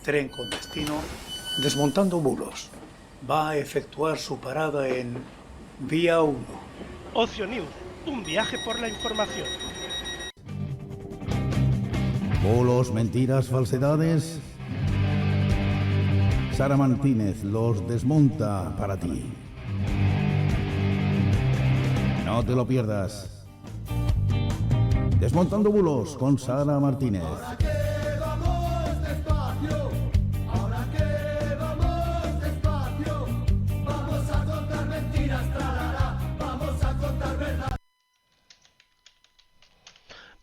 tren con destino Desmontando Bulos. Va a efectuar su parada en Vía 1. Ocio News, un viaje por la información. Bulos, mentiras, falsedades. Sara Martínez los desmonta para ti. No te lo pierdas. Desmontando Bulos con Sara Martínez.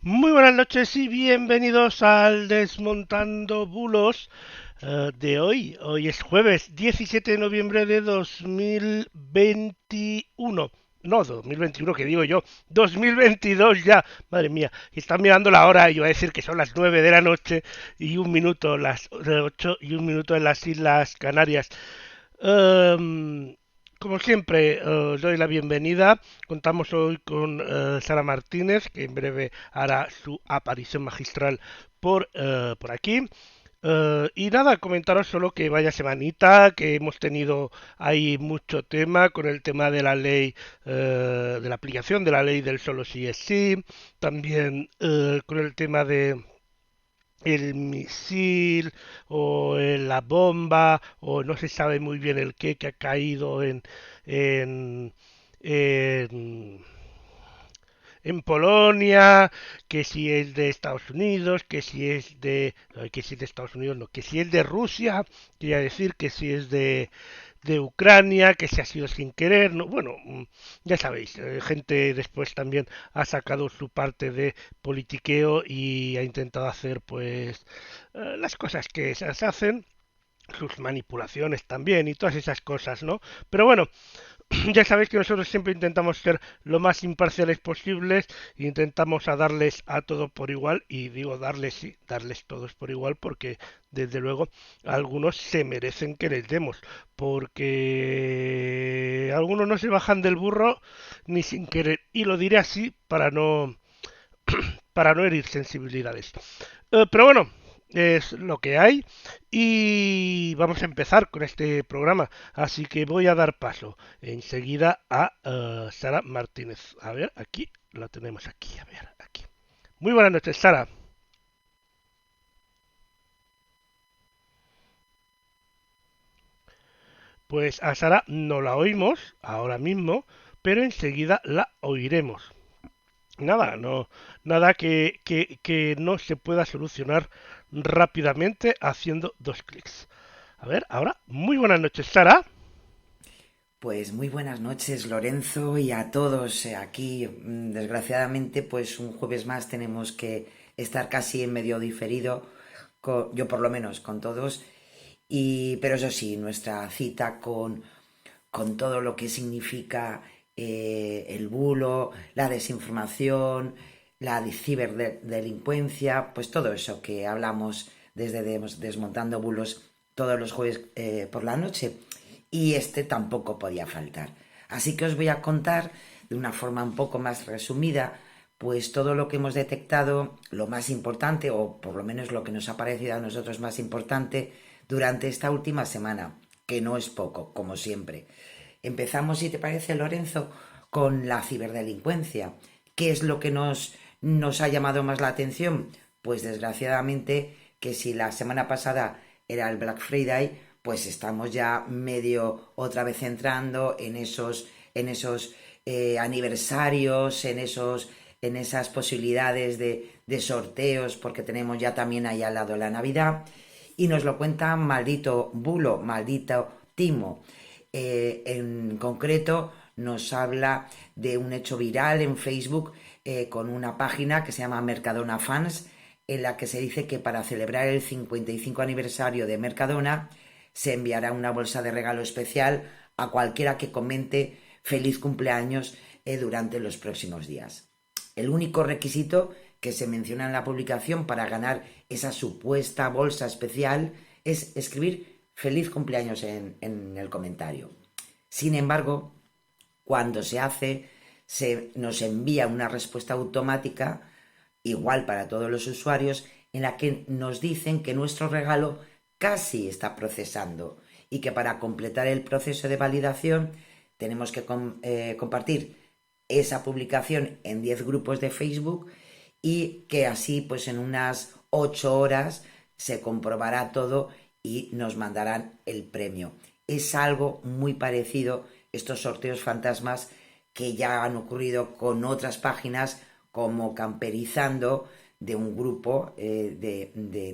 Muy buenas noches y bienvenidos al Desmontando Bulos de hoy. Hoy es jueves 17 de noviembre de 2021. No, 2021, que digo yo, 2022 ya, madre mía, y están mirando la hora y yo voy a decir que son las 9 de la noche y un minuto, las 8 y un minuto en las Islas Canarias. Como siempre, os doy la bienvenida. Contamos hoy con Sara Martínez, que en breve hará su aparición magistral por aquí. Y nada, comentaros solo que vaya semanita, que hemos tenido ahí mucho tema con el tema de la ley, de la aplicación de la ley del solo sí es sí, también con el tema de el misil la bomba o no se sabe muy bien el qué que ha caído en, en, en Polonia, que si es de Estados Unidos, que si es que si es de Estados Unidos, no, que si es de Rusia, quería decir que si es de Ucrania, que se ha sido sin querer, no, bueno, ya sabéis, gente después también ha sacado su parte de politiqueo y ha intentado hacer pues las cosas que se hacen, sus manipulaciones también y todas esas cosas, ¿no? Pero bueno, ya sabéis que nosotros siempre intentamos ser lo más imparciales posibles, intentamos a darles a todo por igual, y digo darles, sí, darles todos por igual, porque desde luego algunos se merecen que les demos, porque algunos no se bajan del burro ni sin querer, y lo diré así para no herir sensibilidades. Pero bueno, es lo que hay y vamos a empezar con este programa. Así que voy a dar paso enseguida a Sara Martínez. A ver, aquí la tenemos aquí, a ver, aquí. Muy buenas noches, Sara. Pues a Sara no la oímos ahora mismo, pero enseguida la oiremos. Nada, no, nada que no se pueda solucionar rápidamente haciendo dos clics. A ver, ahora, muy buenas noches, Sara. Pues muy buenas noches, Lorenzo, y a todos aquí. Desgraciadamente, pues un jueves más tenemos que estar casi en medio diferido, yo por lo menos con todos, pero eso sí, nuestra cita con todo lo que significa el bulo, la desinformación, la ciberdelincuencia, pues todo eso que hablamos desde Desmontando Bulos todos los jueves por la noche. Y este tampoco podía faltar. Así que os voy a contar de una forma un poco más resumida, pues todo lo que hemos detectado, lo más importante, o por lo menos lo que nos ha parecido a nosotros más importante durante esta última semana, que no es poco, como siempre. Empezamos, si te parece, Lorenzo, con la ciberdelincuencia. ¿Qué es lo que nos ha llamado más la atención? Pues desgraciadamente que si la semana pasada era el Black Friday, pues estamos ya medio otra vez entrando en esos aniversarios, en esas posibilidades de sorteos, porque tenemos ya también ahí al lado la Navidad. Y nos lo cuenta maldito bulo, maldito timo. En concreto nos habla de un hecho viral en Facebook con una página que se llama Mercadona Fans, en la que se dice que para celebrar el 55 aniversario de Mercadona se enviará una bolsa de regalo especial a cualquiera que comente feliz cumpleaños durante los próximos días. El único requisito que se menciona en la publicación para ganar esa supuesta bolsa especial es escribir feliz cumpleaños en el comentario. Sin embargo, cuando se hace, se nos envía una respuesta automática, igual para todos los usuarios, en la que nos dicen que nuestro regalo casi está procesando y que para completar el proceso de validación tenemos que compartir esa publicación en 10 grupos de Facebook y que así pues en unas 8 horas se comprobará todo y nos mandarán el premio. Es algo muy parecido, estos sorteos fantasmas que ya han ocurrido con otras páginas como Camperizando, de un grupo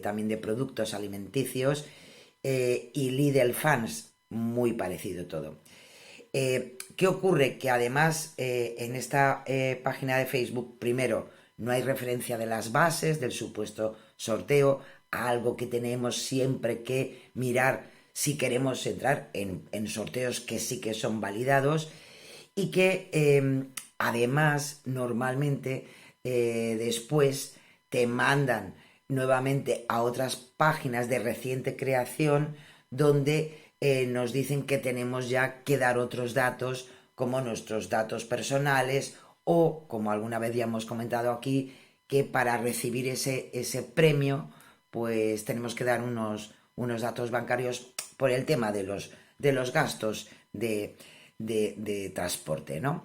también de productos alimenticios, y Lidl Fans, muy parecido todo. ¿Qué ocurre? Que además en esta página de Facebook, primero, no hay referencia de las bases del supuesto sorteo, algo que tenemos siempre que mirar si queremos entrar en sorteos que sí que son validados, y que además normalmente después te mandan nuevamente a otras páginas de reciente creación donde nos dicen que tenemos ya que dar otros datos como nuestros datos personales o, como alguna vez ya hemos comentado aquí, que para recibir ese premio pues tenemos que dar unos datos bancarios por el tema de los gastos de transporte, ¿no?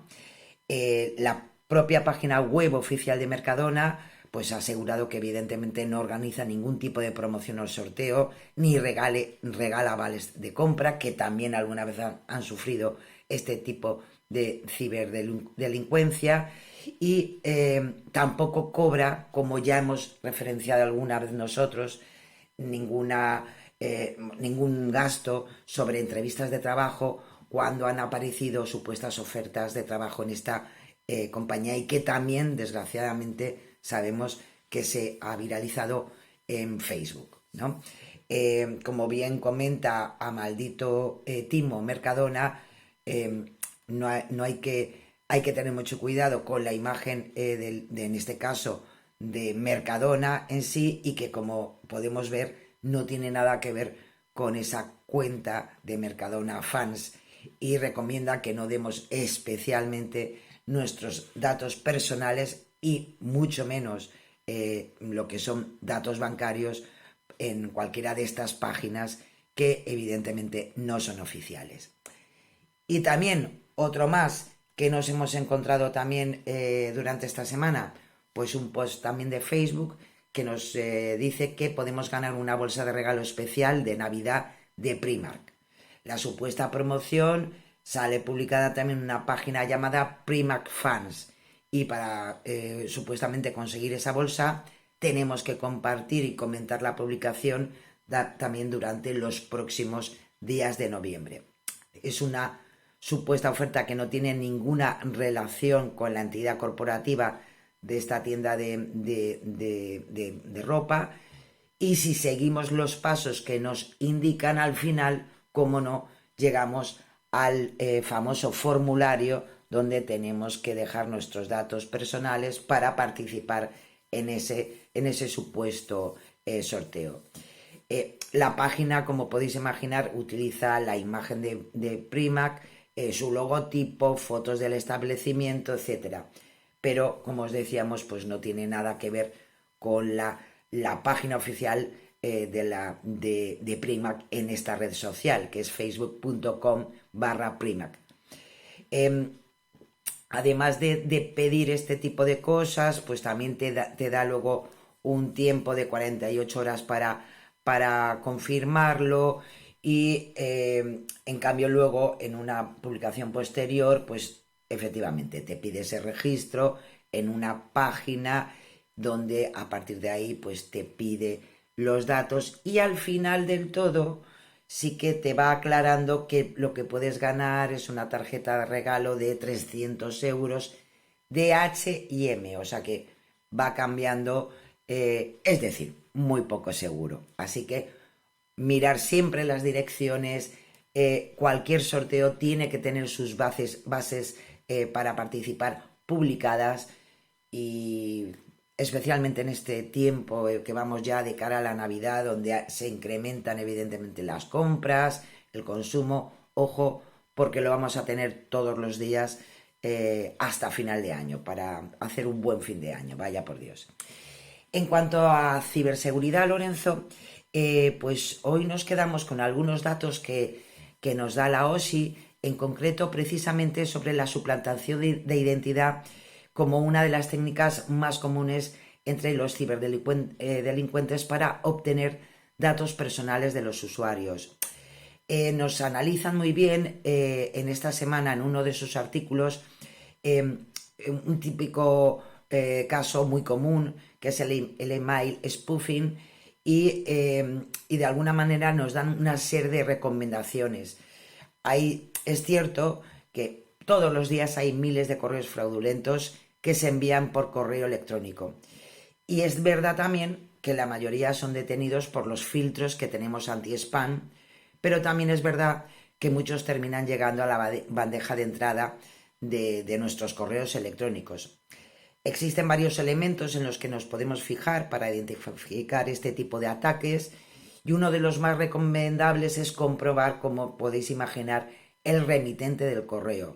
La propia página web oficial de Mercadona pues ha asegurado que evidentemente no organiza ningún tipo de promoción o sorteo, ni regala vales de compra, que también alguna vez han sufrido este tipo de ciberdelincuencia, y tampoco cobra, como ya hemos referenciado alguna vez nosotros, ningún gasto sobre entrevistas de trabajo cuando han aparecido supuestas ofertas de trabajo en esta compañía, y que también, desgraciadamente, sabemos que se ha viralizado en Facebook, ¿no? Como bien comenta a maldito Timo Mercadona, hay que tener mucho cuidado con la imagen en este caso de Mercadona en sí, y que, como podemos ver, no tiene nada que ver con esa cuenta de Mercadona Fans, y recomienda que no demos especialmente nuestros datos personales y mucho menos lo que son datos bancarios en cualquiera de estas páginas que evidentemente no son oficiales. Y también otro más que nos hemos encontrado también durante esta semana, pues un post también de Facebook que nos dice que podemos ganar una bolsa de regalo especial de Navidad de Primark. La supuesta promoción sale publicada también en una página llamada Primark Fans, y para supuestamente conseguir esa bolsa tenemos que compartir y comentar la publicación también durante los próximos días de noviembre. Es una supuesta oferta que no tiene ninguna relación con la entidad corporativa de esta tienda de ropa, y si seguimos los pasos que nos indican al final, como no, llegamos al famoso formulario donde tenemos que dejar nuestros datos personales para participar en ese supuesto sorteo. La página, como podéis imaginar, utiliza la imagen de Primark, su logotipo, fotos del establecimiento, etc. Pero, como os decíamos, pues no tiene nada que ver con la página oficial de Primark en esta red social, que es facebook.com/Primark. Además de pedir este tipo de cosas, pues también te da luego un tiempo de 48 horas para confirmarlo, y en cambio luego en una publicación posterior pues efectivamente te pide ese registro en una página donde a partir de ahí pues te pide los datos, y al final del todo sí que te va aclarando que lo que puedes ganar es una tarjeta de regalo de 300 euros de H&M, o sea que va cambiando, es decir, muy poco seguro. Así que mirar siempre las direcciones, cualquier sorteo tiene que tener sus bases para participar publicadas, y especialmente en este tiempo que vamos ya de cara a la Navidad, donde se incrementan evidentemente las compras, el consumo. Ojo, porque lo vamos a tener todos los días hasta final de año, para hacer un buen fin de año, vaya por Dios. En cuanto a ciberseguridad, Lorenzo, Pues hoy nos quedamos con algunos datos que nos da la OSI, en concreto precisamente sobre la suplantación de identidad como una de las técnicas más comunes entre los ciberdelincuentes para obtener datos personales de los usuarios. Nos analizan muy bien en esta semana, en uno de sus artículos, un típico caso muy común, que es el email spoofing, y de alguna manera nos dan una serie de recomendaciones. Ahí es cierto que todos los días hay miles de correos fraudulentos que se envían por correo electrónico. Y es verdad también que la mayoría son detenidos por los filtros que tenemos anti-spam, pero también es verdad que muchos terminan llegando a la bandeja de entrada de nuestros correos electrónicos. Existen varios elementos en los que nos podemos fijar para identificar este tipo de ataques, y uno de los más recomendables es comprobar, como podéis imaginar, el remitente del correo.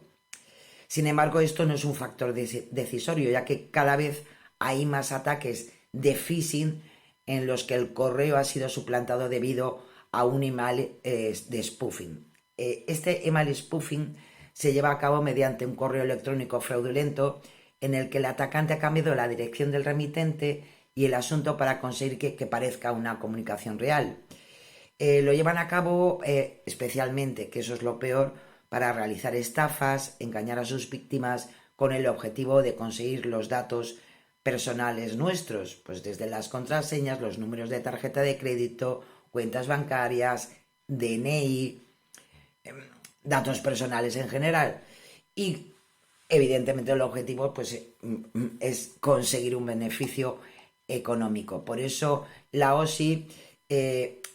Sin embargo, esto no es un factor decisorio, ya que cada vez hay más ataques de phishing en los que el correo ha sido suplantado debido a un email de spoofing. Este email spoofing se lleva a cabo mediante un correo electrónico fraudulento en el que el atacante ha cambiado la dirección del remitente y el asunto para conseguir que parezca una comunicación real. Lo llevan a cabo especialmente, que eso es lo peor, para realizar estafas, engañar a sus víctimas con el objetivo de conseguir los datos personales nuestros, pues desde las contraseñas, los números de tarjeta de crédito, cuentas bancarias, DNI, datos personales en general. Y evidentemente el objetivo pues, es conseguir un beneficio económico. Por eso la OSI,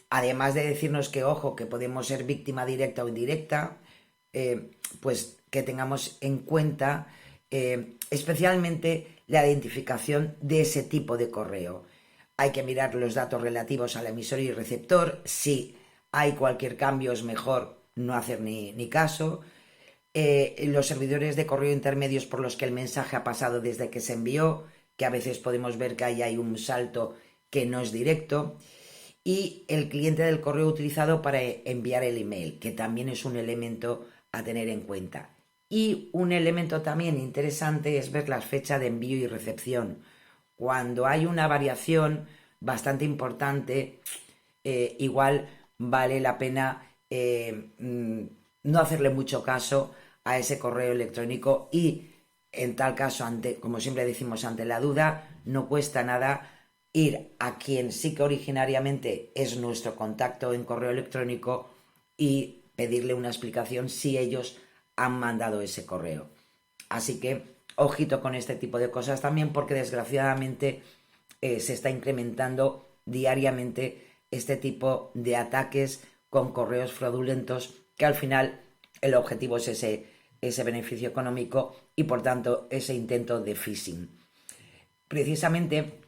además de decirnos que, ojo, que podemos ser víctima directa o indirecta, pues que tengamos en cuenta especialmente la identificación de ese tipo de correo. Hay que mirar los datos relativos al emisor y receptor. Si hay cualquier cambio es mejor no hacer ni caso. Los servidores de correo intermedios por los que el mensaje ha pasado desde que se envió, que a veces podemos ver que ahí hay un salto que no es directo, y el cliente del correo utilizado para enviar el email, que también es un elemento a tener en cuenta. Y un elemento también interesante es ver la fecha de envío y recepción. Cuando hay una variación bastante importante, igual vale la pena no hacerle mucho caso a ese correo electrónico, y en tal caso, como siempre decimos, ante la duda, no cuesta nada ir a quien sí que originariamente es nuestro contacto en correo electrónico y pedirle una explicación si ellos han mandado ese correo. Así que ojito con este tipo de cosas también, porque desgraciadamente se está incrementando diariamente este tipo de ataques con correos fraudulentos, que al final el objetivo es ese beneficio económico y por tanto ese intento de phishing. Precisamente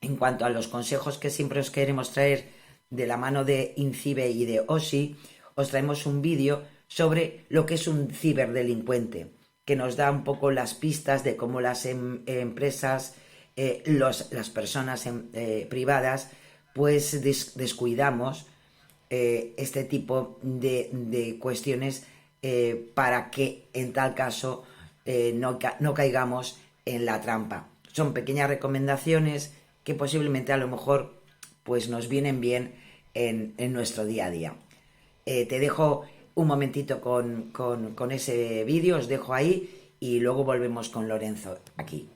en cuanto a los consejos que siempre os queremos traer de la mano de INCIBE y de OSI, os traemos un vídeo sobre lo que es un ciberdelincuente, que nos da un poco las pistas de cómo las empresas, las personas privadas, pues descuidamos este tipo de cuestiones para que en tal caso no caigamos en la trampa. Son pequeñas recomendaciones que posiblemente a lo mejor pues nos vienen bien en nuestro día a día. Te dejo un momentito con ese vídeo, os dejo ahí y luego volvemos con Lorenzo aquí.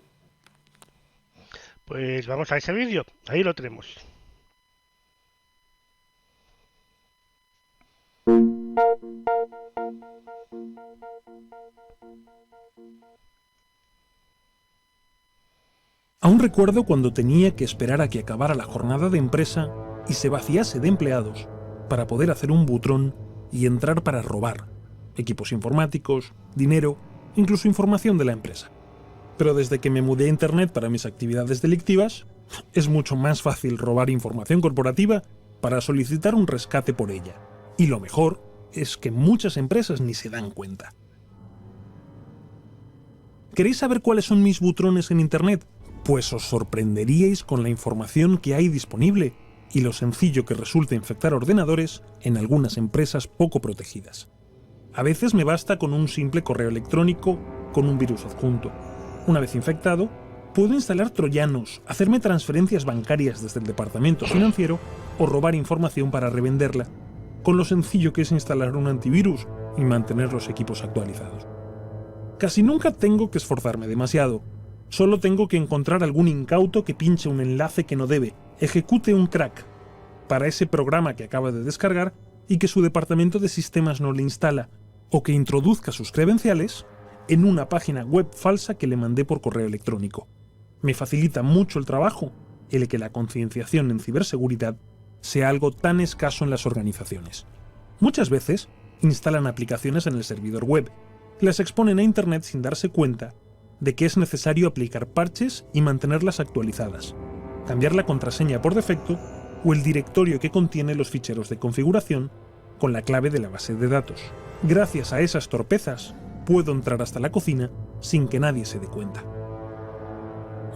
Pues vamos a ese vídeo, ahí lo tenemos. Aún recuerdo cuando tenía que esperar a que acabara la jornada de empresa y se vaciase de empleados para poder hacer un butrón y entrar para robar equipos informáticos, dinero, incluso información de la empresa. Pero desde que me mudé a Internet para mis actividades delictivas, es mucho más fácil robar información corporativa para solicitar un rescate por ella. Y lo mejor es que muchas empresas ni se dan cuenta. ¿Queréis saber cuáles son mis butrones en Internet? Pues os sorprenderíais con la información que hay disponible y lo sencillo que resulta infectar ordenadores en algunas empresas poco protegidas. A veces me basta con un simple correo electrónico con un virus adjunto. Una vez infectado, puedo instalar troyanos, hacerme transferencias bancarias desde el departamento financiero o robar información para revenderla, con lo sencillo que es instalar un antivirus y mantener los equipos actualizados. Casi nunca tengo que esforzarme demasiado. Solo tengo que encontrar algún incauto que pinche un enlace que no debe, ejecute un crack para ese programa que acaba de descargar y que su departamento de sistemas no le instala, o que introduzca sus credenciales en una página web falsa que le mandé por correo electrónico. Me facilita mucho el trabajo el que la concienciación en ciberseguridad sea algo tan escaso en las organizaciones. Muchas veces instalan aplicaciones en el servidor web, las exponen a Internet sin darse cuenta de que es necesario aplicar parches y mantenerlas actualizadas, cambiar la contraseña por defecto o el directorio que contiene los ficheros de configuración con la clave de la base de datos. Gracias a esas torpezas, puedo entrar hasta la cocina sin que nadie se dé cuenta.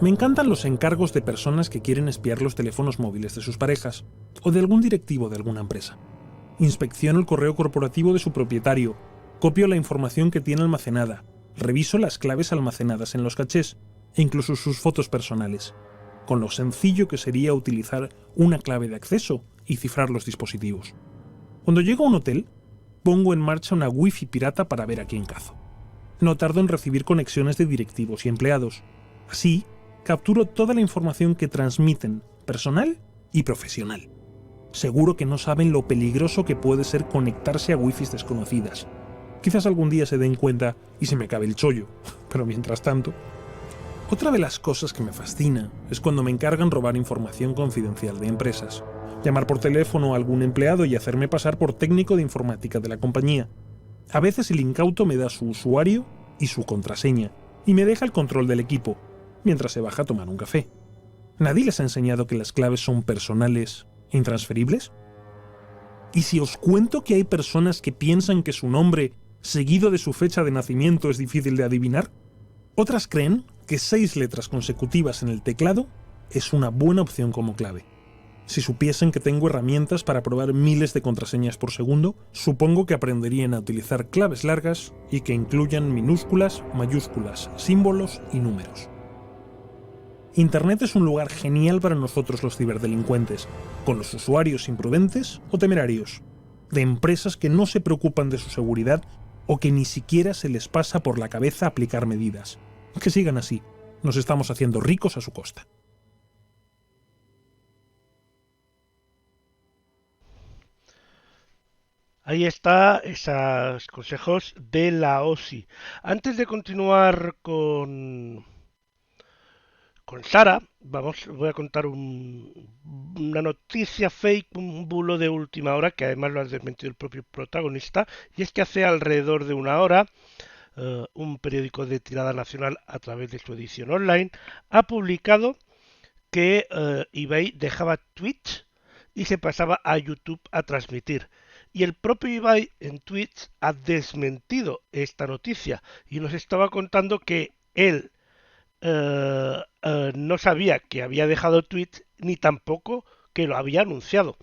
Me encantan los encargos de personas que quieren espiar los teléfonos móviles de sus parejas o de algún directivo de alguna empresa. Inspecciono el correo corporativo de su propietario, copio la información que tiene almacenada, reviso las claves almacenadas en los cachés e incluso sus fotos personales, con lo sencillo que sería utilizar una clave de acceso y cifrar los dispositivos. Cuando llego a un hotel, pongo en marcha una wifi pirata para ver a quién cazo. No tardo en recibir conexiones de directivos y empleados. Así, capturo toda la información que transmiten, personal y profesional. Seguro que no saben lo peligroso que puede ser conectarse a wifis desconocidas. Quizás algún día se den cuenta y se me acabe el chollo, pero mientras tanto... Otra de las cosas que me fascina es cuando me encargan robar información confidencial de empresas. Llamar por teléfono a algún empleado y hacerme pasar por técnico de informática de la compañía. A veces el incauto me da su usuario y su contraseña y me deja el control del equipo, mientras se baja a tomar un café. ¿Nadie les ha enseñado que las claves son personales e intransferibles? ¿Y si os cuento que hay personas que piensan que su nombre, seguido de su fecha de nacimiento, es difícil de adivinar? Otras creen que 6 letras consecutivas en el teclado es una buena opción como clave. Si supiesen que tengo herramientas para probar miles de contraseñas por segundo, supongo que aprenderían a utilizar claves largas y que incluyan minúsculas, mayúsculas, símbolos y números. Internet es un lugar genial para nosotros los ciberdelincuentes, con los usuarios imprudentes o temerarios, de empresas que no se preocupan de su seguridad o que ni siquiera se les pasa por la cabeza aplicar medidas. Que sigan así, nos estamos haciendo ricos a su costa. Ahí está esos consejos de la OSI. Antes de continuar con Sara, voy a contar una noticia fake, un bulo de última hora, que además lo ha desmentido el propio protagonista, y es que hace alrededor de una hora un periódico de tirada nacional, a través de su edición online, ha publicado que eBay dejaba Twitch y se pasaba a YouTube a transmitir. Y el propio Ibai en Twitch ha desmentido esta noticia y nos estaba contando que él no sabía que había dejado Twitch ni tampoco que lo había anunciado.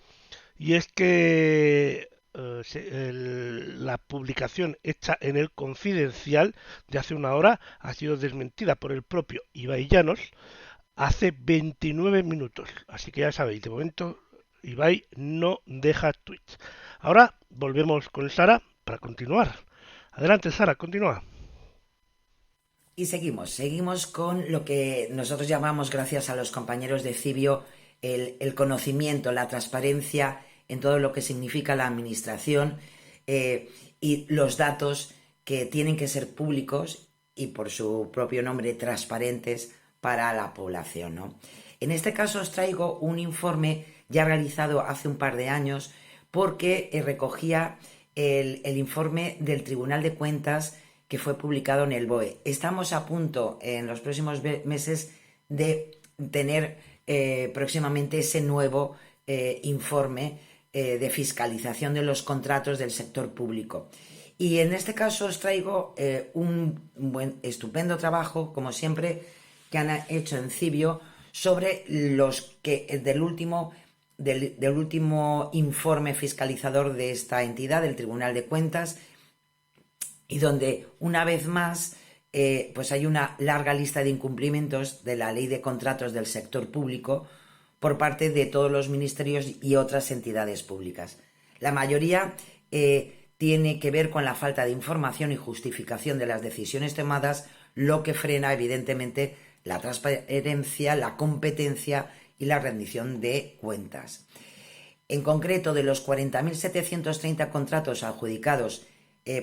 Y es que la publicación hecha en el Confidencial de hace una hora ha sido desmentida por el propio Ibai Llanos hace 29 minutos. Así que ya sabéis, de momento Ibai no deja Twitch. Ahora volvemos con Sara para continuar. Adelante, Sara, continúa. Y seguimos con lo que nosotros llamamos, gracias a los compañeros de Cibio, el conocimiento, la transparencia en todo lo que significa la administración y los datos que tienen que ser públicos y, por su propio nombre, transparentes para la población, ¿no? En este caso os traigo un informe ya realizado hace un par de años, porque recogía el informe del Tribunal de Cuentas que fue publicado en el BOE. Estamos a punto, en los próximos meses, de tener próximamente ese nuevo informe de fiscalización de los contratos del sector público. Y en este caso os traigo un estupendo trabajo, como siempre, que han hecho en Cibio sobre los que del último del último informe fiscalizador de esta entidad, del Tribunal de Cuentas, y donde una vez más pues hay una larga lista de incumplimientos de la ley de contratos del sector público por parte de todos los ministerios y otras entidades públicas. La mayoría tiene que ver con la falta de información y justificación de las decisiones tomadas, lo que frena evidentemente la transparencia, la competencia y la rendición de cuentas. En concreto, de los 40.730 contratos adjudicados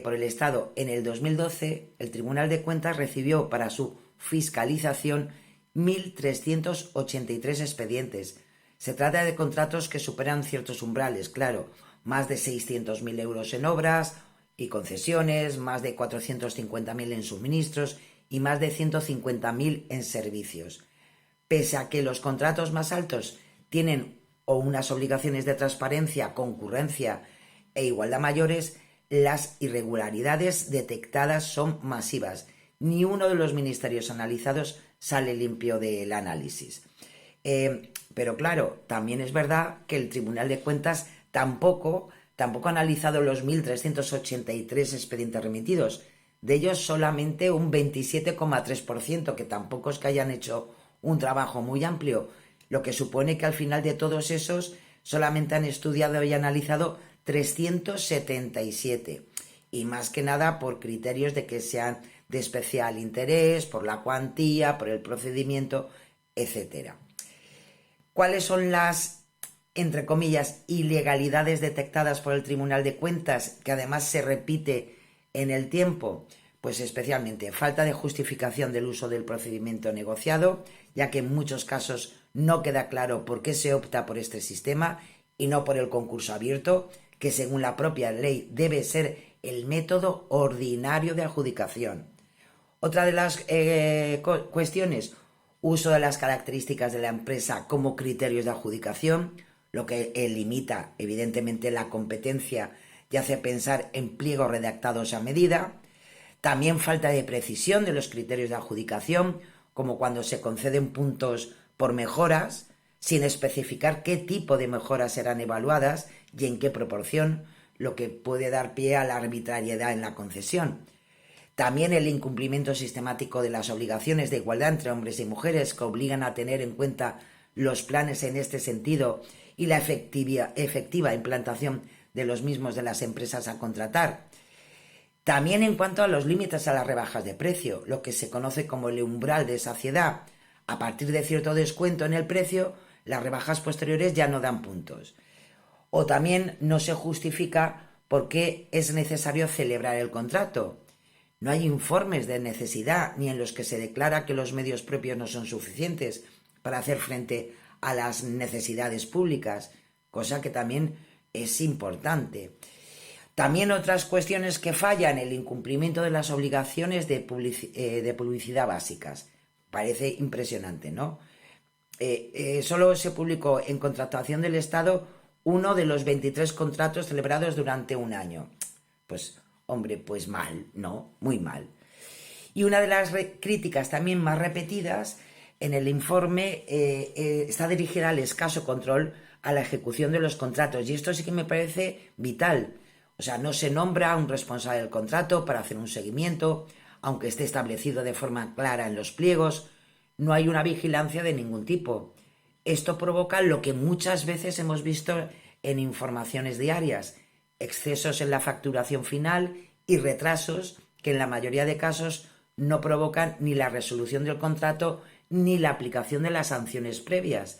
por el Estado en el 2012, el Tribunal de Cuentas recibió para su fiscalización 1.383 expedientes. Se trata de contratos que superan ciertos umbrales, claro, más de 600.000 euros en obras y concesiones, más de 450.000 en suministros y más de 150.000 en servicios. Pese a que los contratos más altos tienen o unas obligaciones de transparencia, concurrencia e igualdad mayores, las irregularidades detectadas son masivas. Ni uno de los ministerios analizados sale limpio del análisis. Pero claro, también es verdad que el Tribunal de Cuentas tampoco ha analizado los 1.383 expedientes remitidos. De ellos solamente un 27,3%, que tampoco es que hayan hecho un trabajo muy amplio, lo que supone que al final de todos esos solamente han estudiado y analizado 377, y más que nada por criterios de que sean de especial interés, por la cuantía, por el procedimiento, etc. ¿Cuáles son las, entre comillas, ilegalidades detectadas por el Tribunal de Cuentas, que además se repite en el tiempo? Pues especialmente falta de justificación del uso del procedimiento negociado, ya que en muchos casos no queda claro por qué se opta por este sistema y no por el concurso abierto, que según la propia ley debe ser el método ordinario de adjudicación. Otra de las cuestiones, uso de las características de la empresa como criterios de adjudicación, lo que limita evidentemente la competencia y hace pensar en pliegos redactados a medida. También falta de precisión de los criterios de adjudicación, como cuando se conceden puntos por mejoras, sin especificar qué tipo de mejoras serán evaluadas y en qué proporción, lo que puede dar pie a la arbitrariedad en la concesión. También el incumplimiento sistemático de las obligaciones de igualdad entre hombres y mujeres, que obligan a tener en cuenta los planes en este sentido y la efectiva implantación de los mismos de las empresas a contratar. También en cuanto a los límites a las rebajas de precio, lo que se conoce como el umbral de saciedad. A partir de cierto descuento en el precio, las rebajas posteriores ya no dan puntos. O también no se justifica por qué es necesario celebrar el contrato. No hay informes de necesidad ni en los que se declara que los medios propios no son suficientes para hacer frente a las necesidades públicas, cosa que también es importante. También otras cuestiones que fallan: el incumplimiento de las obligaciones de publicidad básicas. Parece impresionante, ¿no? Solo se publicó en contratación del Estado uno de los 23 contratos celebrados durante un año. Pues, hombre, pues mal, ¿no? Muy mal. Y una de las críticas también más repetidas en el informe está dirigida al escaso control a la ejecución de los contratos. Y esto sí que me parece vital. O sea, no se nombra a un responsable del contrato para hacer un seguimiento, aunque esté establecido de forma clara en los pliegos. No hay una vigilancia de ningún tipo. Esto provoca lo que muchas veces hemos visto en informaciones diarias: excesos en la facturación final y retrasos que en la mayoría de casos no provocan ni la resolución del contrato ni la aplicación de las sanciones previas.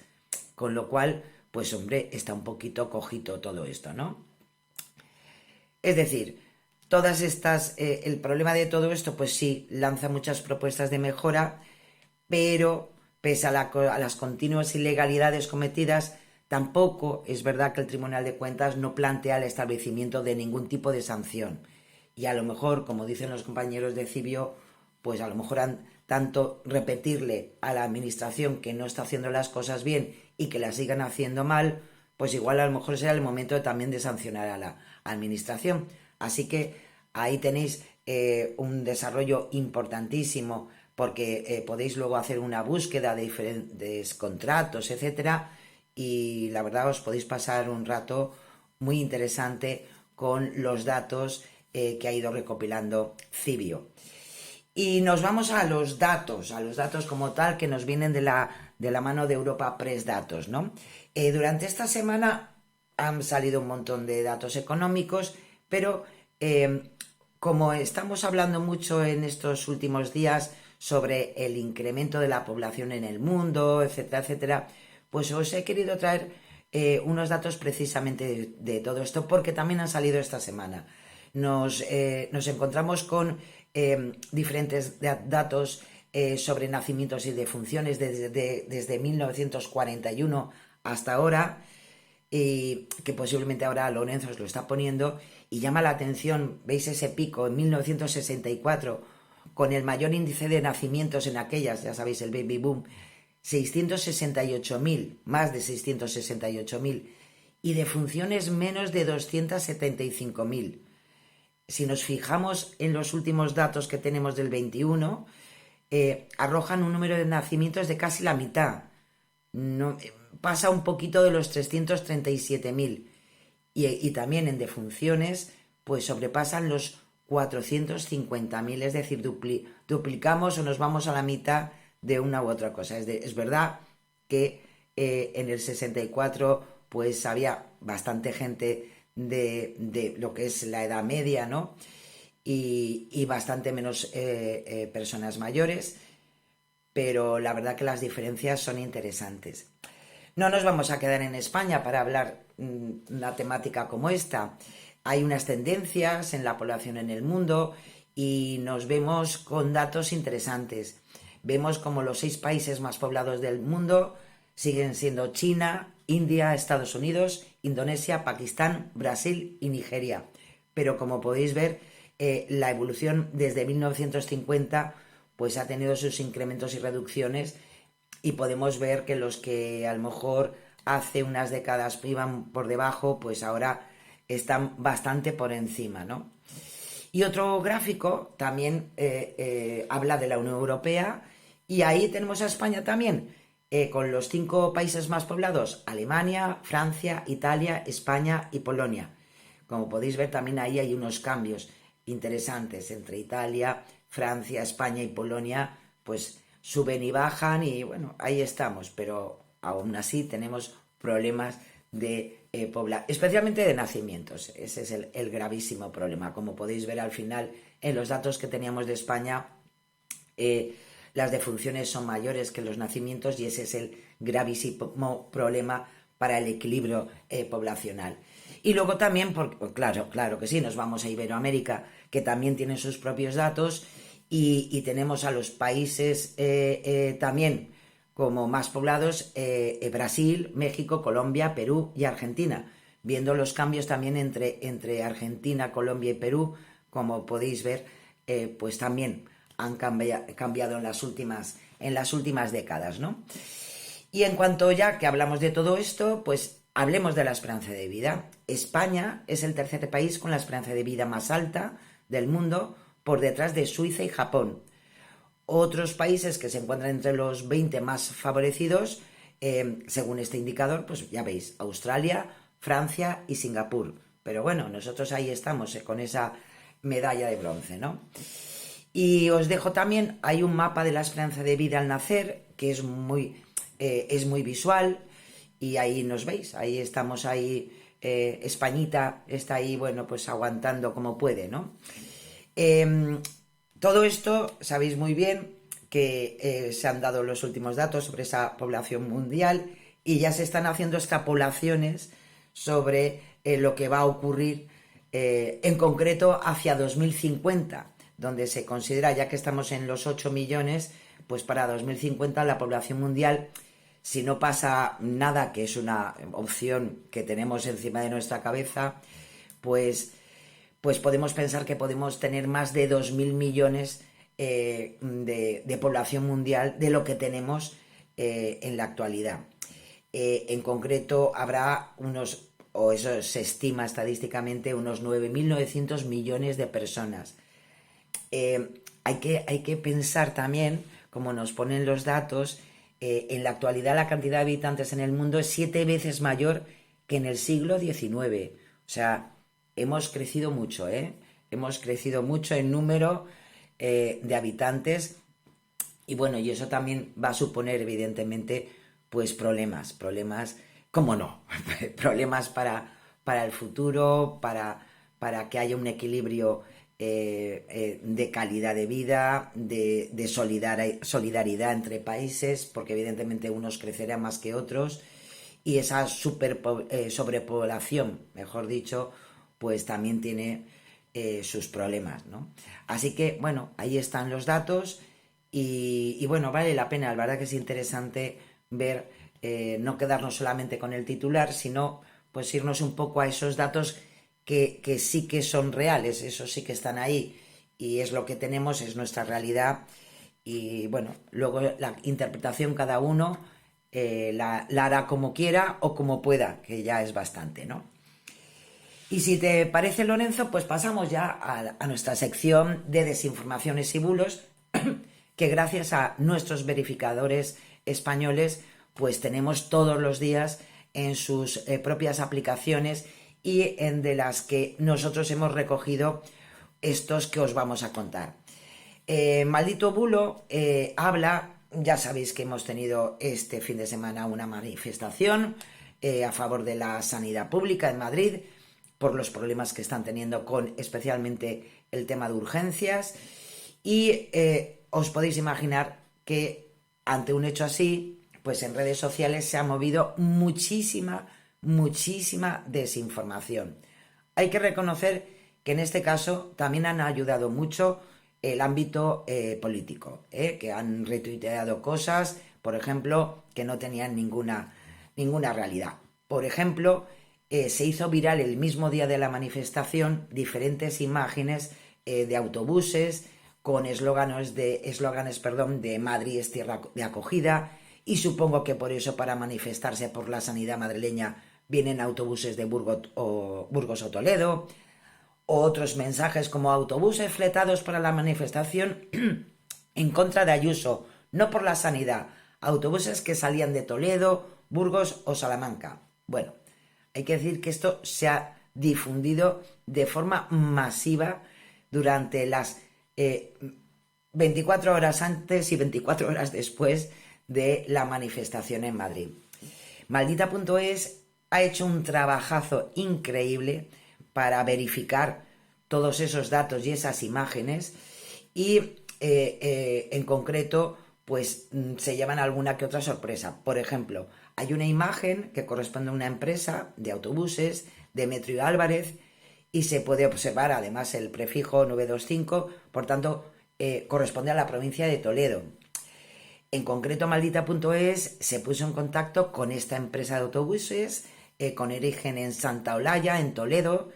Con lo cual, pues hombre, está un poquito cojito todo esto, ¿no? Es decir, todas estas, el problema de todo esto, pues sí, lanza muchas propuestas de mejora, pero pese a las continuas ilegalidades cometidas, tampoco es verdad que el Tribunal de Cuentas no plantea el establecimiento de ningún tipo de sanción. Y a lo mejor, como dicen los compañeros de Cibio, pues a lo mejor tanto repetirle a la administración que no está haciendo las cosas bien y que las sigan haciendo mal, pues igual a lo mejor será el momento también de sancionar a la administración. Así que ahí tenéis un desarrollo importantísimo, porque podéis luego hacer una búsqueda de diferentes contratos, etcétera, y la verdad os podéis pasar un rato muy interesante con los datos que ha ido recopilando Cibio. Y nos vamos a los datos como tal, que nos vienen de la mano de Europa Press Datos, ¿no? Durante esta semana han salido un montón de datos económicos, pero como estamos hablando mucho en estos últimos días sobre el incremento de la población en el mundo, etcétera, etcétera, pues os he querido traer unos datos precisamente de todo esto, porque también han salido esta semana. Nos encontramos con diferentes datos sobre nacimientos y defunciones desde 1941 hasta ahora, que posiblemente ahora Lorenzo os lo está poniendo, y llama la atención, veis ese pico en 1964, con el mayor índice de nacimientos en aquellas, ya sabéis, el baby boom, 668.000, más de 668.000, y defunciones menos de 275.000. Si nos fijamos en los últimos datos que tenemos del 21, arrojan un número de nacimientos de casi la mitad. No, pasa un poquito de los 337.000. Y también en defunciones, pues sobrepasan los 450.000. Es decir, duplicamos o nos vamos a la mitad de una u otra cosa. Es verdad que en el 64 pues había bastante gente de lo que es la edad media, ¿no? Y bastante menos personas mayores, pero la verdad que las diferencias son interesantes. No nos vamos a quedar en España para hablar una temática como esta. Hay unas tendencias en la población en el mundo y nos vemos con datos interesantes. Vemos como los 6 países más poblados del mundo siguen siendo China, India, Estados Unidos, Indonesia, Pakistán, Brasil y Nigeria. Pero como podéis ver, la evolución desde 1950 pues ha tenido sus incrementos y reducciones, y podemos ver que los que a lo mejor hace unas décadas iban por debajo, pues ahora están bastante por encima, ¿no? Y otro gráfico también habla de la Unión Europea, y ahí tenemos a España también, con los 5 países más poblados: Alemania, Francia, Italia, España y Polonia. Como podéis ver, también ahí hay unos cambios interesantes entre Italia, Francia, España y Polonia, pues suben y bajan, y bueno, ahí estamos, pero aún así tenemos problemas de población, especialmente de nacimientos. Ese es el gravísimo problema. Como podéis ver al final en los datos que teníamos de España, las defunciones son mayores que los nacimientos, y ese es el gravísimo problema para el equilibrio poblacional. Y luego también, claro que sí, nos vamos a Iberoamérica, que también tiene sus propios datos, y tenemos a los países también como más poblados, Brasil, México, Colombia, Perú y Argentina. Viendo los cambios también entre Argentina, Colombia y Perú, como podéis ver, pues también han cambiado en las últimas décadas, ¿no? Y en cuanto ya que hablamos de todo esto, pues hablemos de la esperanza de vida. España es el tercer país con la esperanza de vida más alta del mundo, por detrás de Suiza y Japón. Otros países que se encuentran entre los 20 más favorecidos, según este indicador, pues ya veis, Australia, Francia y Singapur. Pero bueno, nosotros ahí estamos, con esa medalla de bronce, ¿no? Y os dejo también, hay un mapa de la esperanza de vida al nacer, que es muy visual, y ahí nos veis, ahí estamos, Españita está ahí, bueno, pues aguantando como puede, ¿no? Todo esto, sabéis muy bien que se han dado los últimos datos sobre esa población mundial, y ya se están haciendo extrapolaciones sobre lo que va a ocurrir en concreto hacia 2050, donde se considera, ya que estamos en los 8 millones, pues para 2050 la población mundial, si no pasa nada, que es una opción que tenemos encima de nuestra cabeza, pues podemos pensar que podemos tener más de 2.000 millones de población mundial de lo que tenemos en la actualidad. En concreto habrá eso se estima estadísticamente, unos 9.900 millones de personas. Hay que pensar también, como nos ponen los datos, En la actualidad la cantidad de habitantes en el mundo es 7 veces mayor que en el siglo XIX. O sea, hemos crecido mucho, ¿eh? Hemos crecido mucho en número de habitantes y bueno, y eso también va a suponer evidentemente pues problemas, ¿cómo no? Problemas para el futuro, para que haya un equilibrio de calidad de vida, de solidaridad entre países, porque evidentemente unos crecerán más que otros y esa sobrepoblación, mejor dicho, pues también tiene sus problemas, ¿no? Así que, bueno, ahí están los datos y bueno, vale la pena, la verdad que es interesante ver, no quedarnos solamente con el titular, sino pues irnos un poco a esos datos que sí que son reales, esos sí que están ahí y es lo que tenemos, es nuestra realidad y bueno, luego la interpretación cada uno la hará como quiera o como pueda, que ya es bastante, ¿no? Y si te parece, Lorenzo, pues pasamos ya a nuestra sección de desinformaciones y bulos, que gracias a nuestros verificadores españoles, pues tenemos todos los días en sus propias aplicaciones y de las que nosotros hemos recogido estos que os vamos a contar. Maldito Bulo habla, ya sabéis que hemos tenido este fin de semana una manifestación a favor de la sanidad pública en Madrid, por los problemas que están teniendo con especialmente el tema de urgencias y os podéis imaginar que ante un hecho así, pues en redes sociales se ha movido muchísima desinformación. Hay que reconocer que en este caso también han ayudado mucho el ámbito político, que han retuiteado cosas, por ejemplo, que no tenían ninguna realidad. Por ejemplo, se hizo viral el mismo día de la manifestación diferentes imágenes de autobuses con eslóganes de Madrid es tierra de acogida y supongo que por eso para manifestarse por la sanidad madrileña vienen autobuses de Burgos o Toledo, o otros mensajes como autobuses fletados para la manifestación en contra de Ayuso, no por la sanidad, autobuses que salían de Toledo, Burgos o Salamanca. Bueno, hay que decir que esto se ha difundido de forma masiva durante las 24 horas antes y 24 horas después de la manifestación en Madrid. Maldita.es ha hecho un trabajazo increíble para verificar todos esos datos y esas imágenes y en concreto pues se llevan alguna que otra sorpresa. Por ejemplo, hay una imagen que corresponde a una empresa de autobuses, Demetrio Álvarez, y se puede observar además el prefijo 925, por tanto, corresponde a la provincia de Toledo. En concreto, Maldita.es se puso en contacto con esta empresa de autobuses, con origen en Santa Olalla, en Toledo,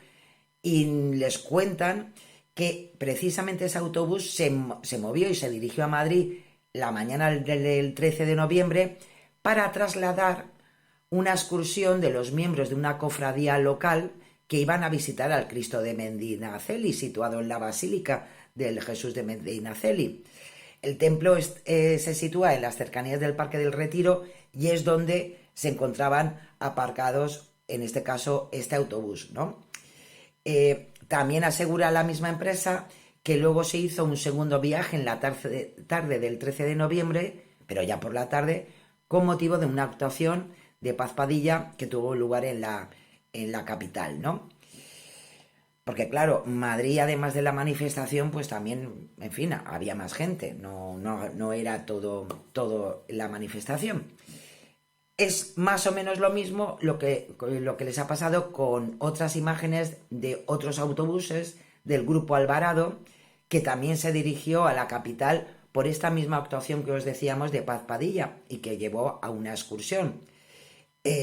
y les cuentan que precisamente ese autobús se movió y se dirigió a Madrid la mañana del 13 de noviembre para trasladar una excursión de los miembros de una cofradía local que iban a visitar al Cristo de Medinaceli, situado en la Basílica del Jesús de Medinaceli. El templo se sitúa en las cercanías del Parque del Retiro y es donde se encontraban aparcados, en este caso, este autobús, ¿no? También asegura la misma empresa que luego se hizo un segundo viaje en la tarde del 13 de noviembre, pero ya por la tarde, con motivo de una actuación de Paz Padilla que tuvo lugar en la capital, ¿no? Porque claro, Madrid, además de la manifestación, pues también, en fin, había más gente, no era todo la manifestación. Es más o menos lo mismo lo que les ha pasado con otras imágenes de otros autobuses del Grupo Alvarado, que también se dirigió a la capital por esta misma actuación que os decíamos de Paz Padilla y que llevó a una excursión.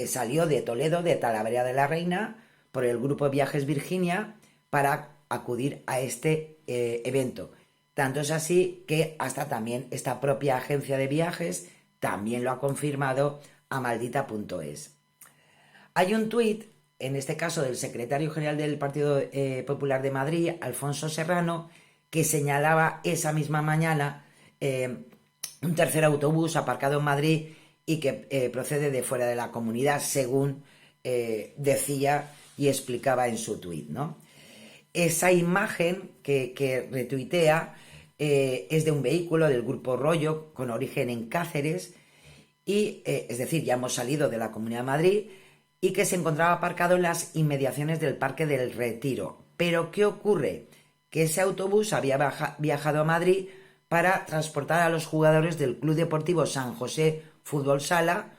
Salió de Toledo, de Talavera de la Reina, por el Grupo Viajes Virginia para acudir a este evento. Tanto es así que hasta también esta propia agencia de viajes también lo ha confirmado a Maldita.es. Hay un tuit, en este caso del secretario general del Partido Popular de Madrid, Alfonso Serrano, que señalaba esa misma mañana un tercer autobús aparcado en Madrid y que procede de fuera de la comunidad, según decía y explicaba en su tuit, ¿no? Esa imagen que retuitea es de un vehículo del Grupo Rollo con origen en Cáceres, y es decir, ya hemos salido de la Comunidad de Madrid, y que se encontraba aparcado en las inmediaciones del Parque del Retiro. Pero ¿qué ocurre? Que ese autobús había viajado a Madrid para transportar a los jugadores del Club Deportivo San José Fútbol Sala,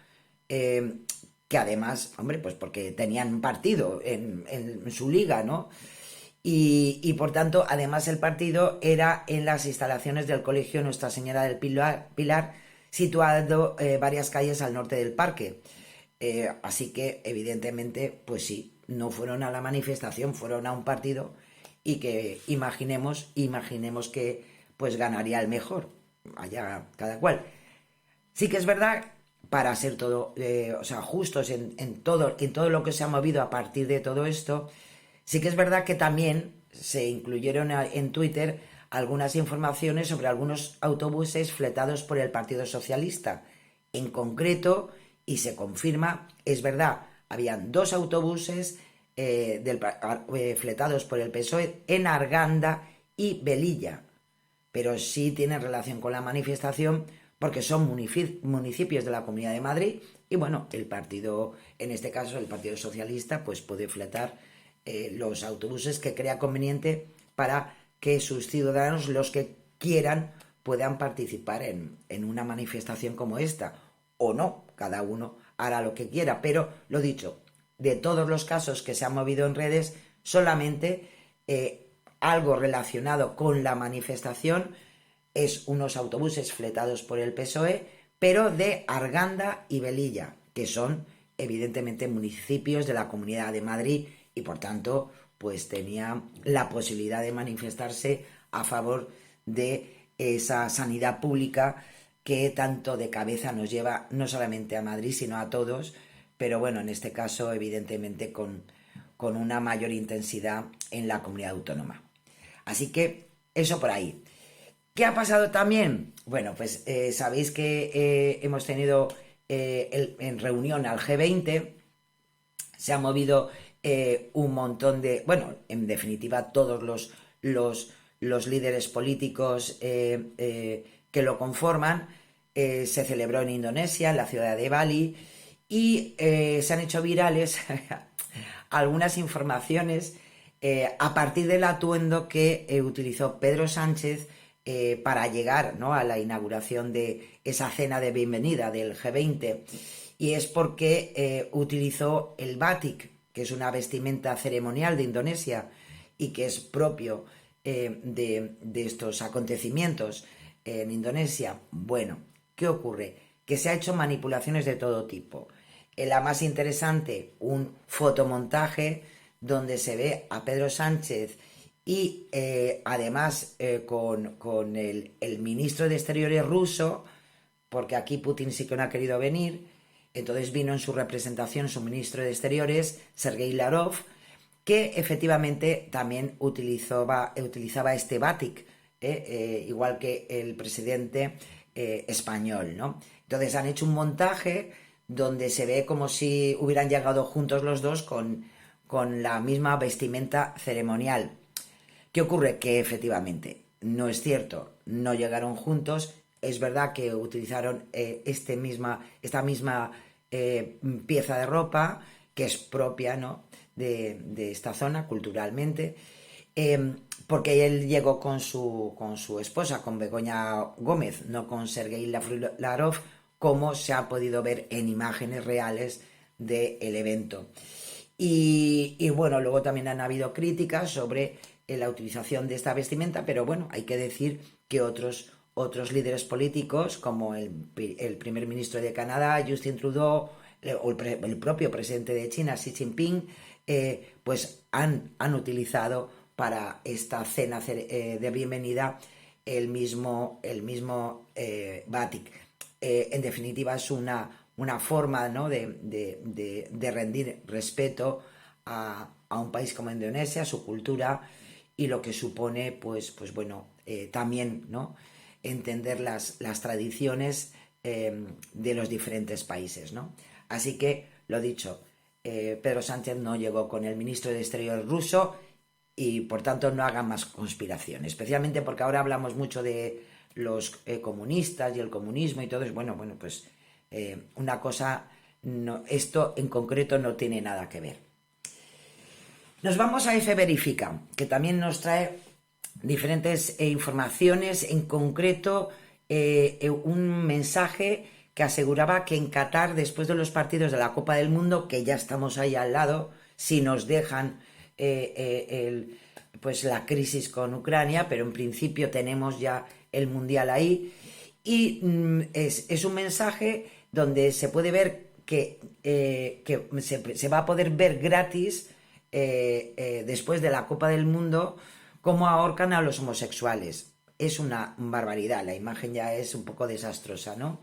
que además, hombre, pues porque tenían un partido en su liga, ¿no? Y por tanto, además el partido era en las instalaciones del Colegio Nuestra Señora del Pilar, situado varias calles al norte del parque. Así que, evidentemente, pues sí, no fueron a la manifestación, fueron a un partido, y que imaginemos que pues ganaría el mejor, allá cada cual. Sí que es verdad, para ser todo, justos en todo lo que se ha movido a partir de todo esto, sí que es verdad que también se incluyeron en Twitter algunas informaciones sobre algunos autobuses fletados por el Partido Socialista. En concreto, y se confirma, es verdad, habían 2 autobuses fletados por el PSOE en Arganda y Velilla, pero sí tienen relación con la manifestación porque son municipios de la Comunidad de Madrid, y bueno, el partido, en este caso el Partido Socialista, pues puede fletar los autobuses que crea conveniente para que sus ciudadanos, los que quieran, puedan participar en una manifestación como esta, o no, cada uno hará lo que quiera. Pero lo dicho, de todos los casos que se han movido en redes, solamente algo relacionado con la manifestación es unos autobuses fletados por el PSOE, pero de Arganda y Velilla, que son evidentemente municipios de la Comunidad de Madrid, y por tanto pues tenía la posibilidad de manifestarse a favor de esa sanidad pública que tanto de cabeza nos lleva no solamente a Madrid, sino a todos, pero bueno, en este caso evidentemente con una mayor intensidad en la comunidad autónoma. Así que eso por ahí. ¿Qué ha pasado también? Bueno, pues sabéis que hemos tenido en reunión al G20, se ha movido un montón de, bueno, en definitiva todos los líderes políticos que lo conforman. Se celebró en Indonesia, en la ciudad de Bali, y se han hecho virales algunas informaciones a partir del atuendo que utilizó Pedro Sánchez para llegar, ¿no?, a la inauguración de esa cena de bienvenida del G20, y es porque utilizó el batik, que es una vestimenta ceremonial de Indonesia y que es propio de estos acontecimientos en Indonesia. Bueno, ¿qué ocurre? Que se ha hecho manipulaciones de todo tipo. La más interesante, un fotomontaje donde se ve a Pedro Sánchez y además con el ministro de Exteriores ruso, porque aquí Putin sí que no ha querido venir. Entonces vino en su representación su ministro de Exteriores, Sergei Lavrov, que efectivamente también utilizaba este batik, igual que el presidente español, ¿no? Entonces han hecho un montaje donde se ve como si hubieran llegado juntos los dos con la misma vestimenta ceremonial. ¿Qué ocurre? Que efectivamente no es cierto, no llegaron juntos. Es verdad que utilizaron esta misma pieza de ropa, que es propia, ¿no?, de esta zona culturalmente, porque él llegó con su esposa, con Begoña Gómez, no con Sergei Lavrov, como se ha podido ver en imágenes reales del evento. Y bueno, luego también han habido críticas sobre la utilización de esta vestimenta, pero bueno, hay que decir que otros líderes políticos, como el primer ministro de Canadá, Justin Trudeau, o el propio presidente de China, Xi Jinping, pues han utilizado para esta cena de bienvenida el mismo batik. En definitiva, es una forma, ¿no?, de rendir respeto a un país como Indonesia, a su cultura, y lo que supone, pues bueno, también, ¿no?, entender las tradiciones de los diferentes países, ¿no? Así que, lo dicho, Pedro Sánchez no llegó con el ministro de Exteriores ruso y, por tanto, no hagan más conspiraciones, especialmente porque ahora hablamos mucho de los comunistas y el comunismo y todo eso. Bueno, pues una cosa, no, esto en concreto no tiene nada que ver. Nos vamos a F Verifica, que también nos trae diferentes informaciones, en concreto un mensaje que aseguraba que en Qatar, después de los partidos de la Copa del Mundo, que ya estamos ahí al lado, si nos dejan pues la crisis con Ucrania, pero en principio tenemos ya el Mundial ahí, y es un mensaje donde se puede ver que se va a poder ver gratis después de la Copa del Mundo cómo ahorcan a los homosexuales. Es una barbaridad, la imagen ya es un poco desastrosa, ¿no?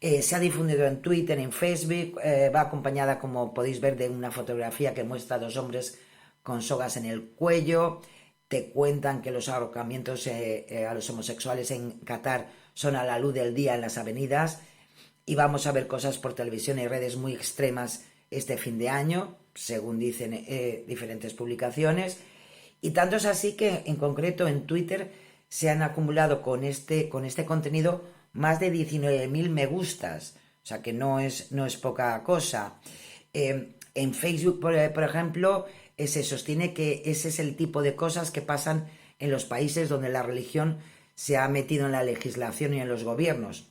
Se ha difundido en Twitter, en Facebook, va acompañada, como podéis ver, de una fotografía que muestra a 2 hombres con sogas en el cuello. Te cuentan que los ahorcamientos a los homosexuales en Qatar son a la luz del día en las avenidas, y vamos a ver cosas por televisión y redes muy extremas este fin de año, según dicen diferentes publicaciones. Y tanto es así que, en concreto, en Twitter se han acumulado con este contenido más de 19.000 me gustas, o sea que no es poca cosa. En Facebook, por ejemplo, se sostiene que ese es el tipo de cosas que pasan en los países donde la religión se ha metido en la legislación y en los gobiernos.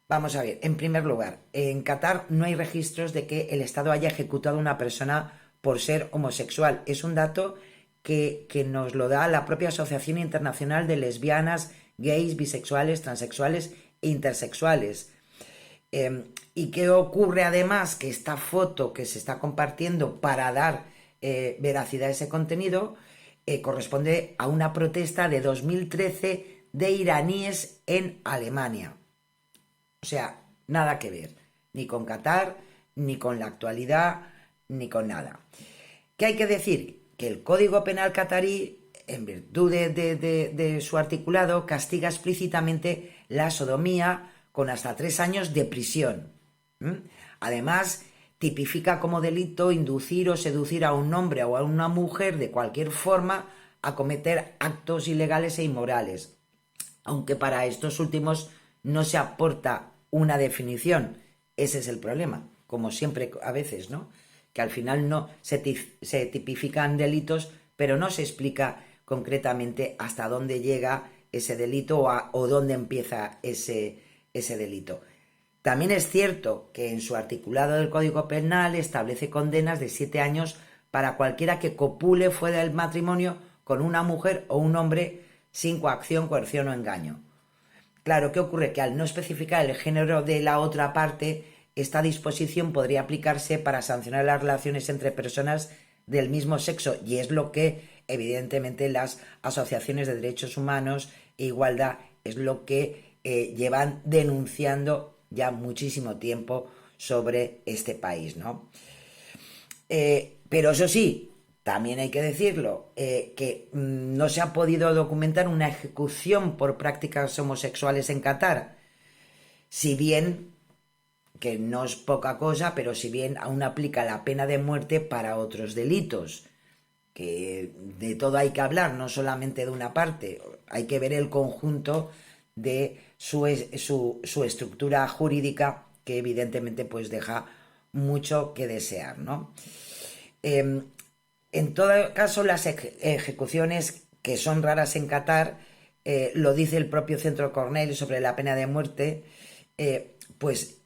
Vamos a ver, en primer lugar, en Qatar no hay registros de que el Estado haya ejecutado a una persona por ser homosexual. Es un dato que nos lo da la propia Asociación Internacional de Lesbianas, Gays, Bisexuales, Transexuales e Intersexuales. ¿Y qué ocurre además? Que esta foto que se está compartiendo para dar veracidad a ese contenido corresponde a una protesta de 2013 de iraníes en Alemania. O sea, nada que ver, ni con Qatar, ni con la actualidad, ni con nada. ¿Qué hay que decir? Que el Código Penal catarí, en virtud de su articulado, castiga explícitamente la sodomía con hasta 3 años de prisión. Además, tipifica como delito inducir o seducir a un hombre o a una mujer de cualquier forma a cometer actos ilegales e inmorales, aunque para estos últimos no se aporta una definición. Ese es el problema, como siempre a veces, ¿no? Que al final no se tipifican delitos, pero no se explica concretamente hasta dónde llega ese delito o dónde empieza ese delito. También es cierto que en su articulado del Código Penal establece condenas de 7 años para cualquiera que copule fuera del matrimonio con una mujer o un hombre sin coacción, coerción o engaño. Claro, ¿qué ocurre? Que al no especificar el género de la otra parte, esta disposición podría aplicarse para sancionar las relaciones entre personas del mismo sexo, y es lo que evidentemente las asociaciones de derechos humanos e igualdad es lo que llevan denunciando ya muchísimo tiempo sobre este país, ¿no? Pero eso sí, también hay que decirlo, que no se ha podido documentar una ejecución por prácticas homosexuales en Qatar, si bien, que no es poca cosa, pero si bien aún aplica la pena de muerte para otros delitos, que de todo hay que hablar, no solamente de una parte, hay que ver el conjunto de su estructura jurídica, que evidentemente pues deja mucho que desear, ¿no? En todo caso, las ejecuciones, que son raras en Qatar, lo dice el propio Centro Cornell sobre la pena de muerte, pues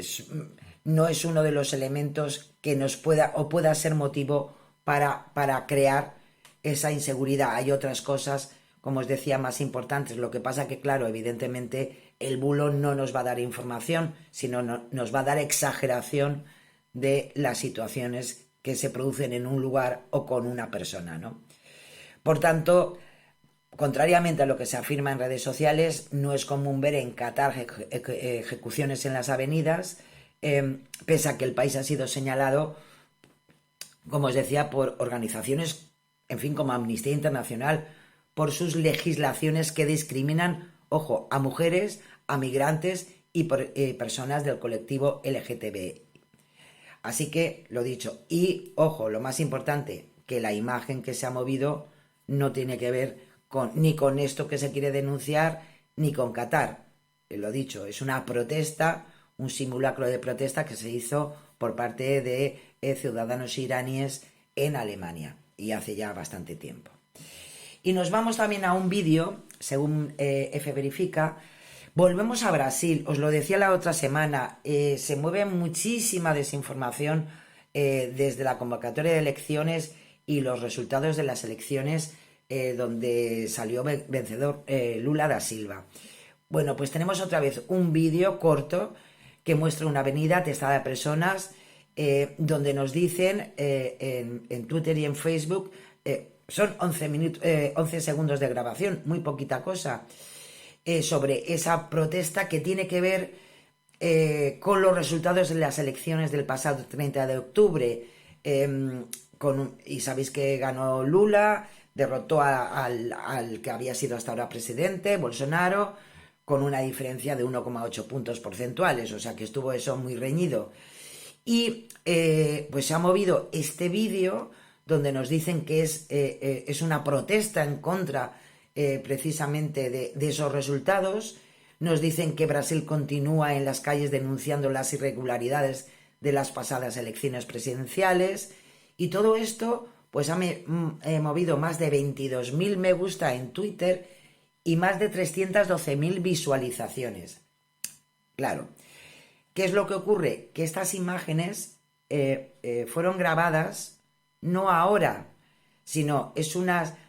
no es uno de los elementos que nos pueda ser motivo para crear esa inseguridad. Hay otras cosas, como os decía, más importantes. Lo que pasa que, claro, evidentemente el bulo no nos va a dar información, sino nos va a dar exageración de las situaciones que se producen en un lugar o con una persona, ¿no? Por tanto, contrariamente a lo que se afirma en redes sociales, no es común ver en Qatar ejecuciones en las avenidas, pese a que el país ha sido señalado, como os decía, por organizaciones, en fin, como Amnistía Internacional, por sus legislaciones que discriminan, ojo, a mujeres, a migrantes y por personas del colectivo LGTB. Así que, lo dicho, y ojo, lo más importante, que la imagen que se ha movido no tiene que ver ni con esto que se quiere denunciar, ni con Qatar. Lo dicho, es una protesta, un simulacro de protesta que se hizo por parte de ciudadanos iraníes en Alemania, y hace ya bastante tiempo. Y nos vamos también a un vídeo, según F Verifica. Volvemos a Brasil, os lo decía la otra semana, se mueve muchísima desinformación desde la convocatoria de elecciones y los resultados de las elecciones donde salió vencedor Lula da Silva. Bueno, pues tenemos otra vez un vídeo corto que muestra una avenida atestada de personas donde nos dicen en Twitter y en Facebook, son 11 segundos de grabación, muy poquita cosa, sobre esa protesta que tiene que ver con los resultados de las elecciones del pasado 30 de octubre. Y sabéis que ganó Lula, derrotó al que había sido hasta ahora presidente, Bolsonaro, con una diferencia de 1,8 puntos porcentuales, o sea que estuvo eso muy reñido. Y pues se ha movido este vídeo donde nos dicen que es una protesta en contra precisamente de esos resultados. Nos dicen que Brasil continúa en las calles denunciando las irregularidades de las pasadas elecciones presidenciales, y todo esto pues ha movido más de 22.000 me gusta en Twitter y más de 312.000 visualizaciones. Claro, ¿qué es lo que ocurre? Que estas imágenes fueron grabadas no ahora, sino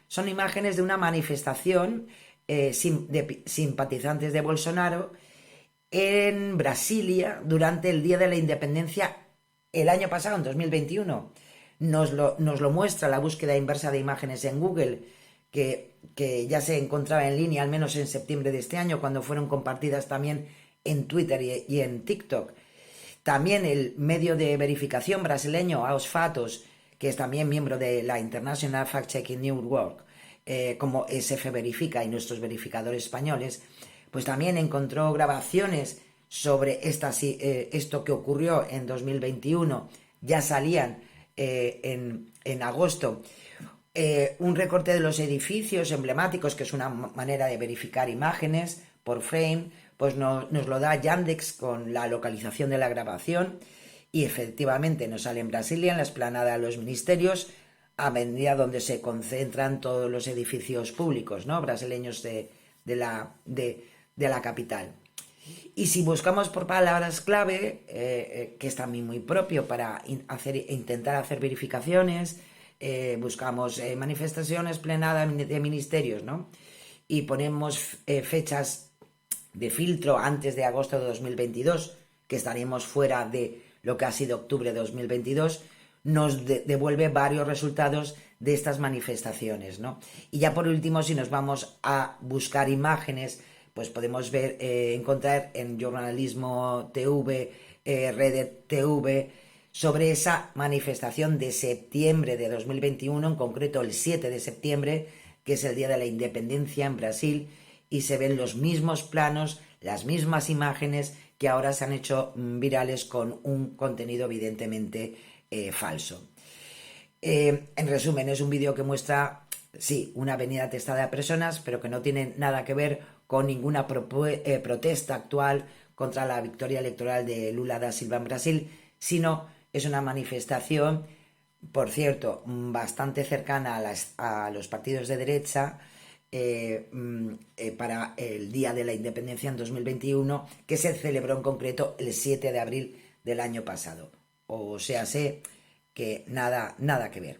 son imágenes de una manifestación de simpatizantes de Bolsonaro en Brasilia durante el Día de la Independencia el año pasado, en 2021. Nos lo muestra la búsqueda inversa de imágenes en Google, que ya se encontraba en línea al menos en septiembre de este año, cuando fueron compartidas también en Twitter y en TikTok. También el medio de verificación brasileño Aos Fatos, que es también miembro de la International Fact-Checking Network, como SF Verifica y nuestros verificadores españoles, pues también encontró grabaciones sobre esto que ocurrió en 2021, ya salían en agosto. Un recorte de los edificios emblemáticos, que es una manera de verificar imágenes por frame, pues nos lo da Yandex con la localización de la grabación, y efectivamente nos sale en Brasilia, en la explanada de los ministerios, avenida donde se concentran todos los edificios públicos, ¿no?, brasileños de la capital. Y si buscamos por palabras clave, que es también muy propio para intentar hacer verificaciones, buscamos manifestaciones plenadas de ministerios, ¿no?, y ponemos fechas de filtro antes de agosto de 2022, que estaríamos fuera de lo que ha sido octubre de 2022, nos devuelve varios resultados de estas manifestaciones, ¿no? Y ya por último, si nos vamos a buscar imágenes, pues podemos encontrar en Jornalismo TV, Reddit TV, sobre esa manifestación de septiembre de 2021, en concreto el 7 de septiembre, que es el Día de la Independencia en Brasil, y se ven los mismos planos, las mismas imágenes que ahora se han hecho virales con un contenido evidentemente falso. En resumen, es un vídeo que muestra, sí, una avenida atestada de personas, pero que no tiene nada que ver con ninguna protesta actual contra la victoria electoral de Lula da Silva en Brasil, sino es una manifestación, por cierto, bastante cercana a los partidos de derecha, para el Día de la Independencia en 2021, que se celebró en concreto el 7 de abril del año pasado. O sea, sé que nada que ver.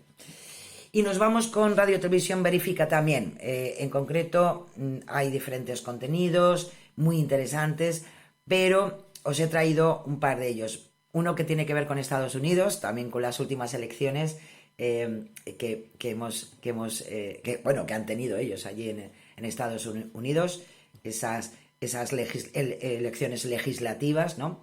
Y nos vamos con Radio Televisión Verifica también. En concreto, hay diferentes contenidos muy interesantes, pero os he traído un par de ellos. Uno que tiene que ver con Estados Unidos, también con las últimas elecciones que han tenido ellos allí en Estados Unidos, esas elecciones legislativas, ¿no?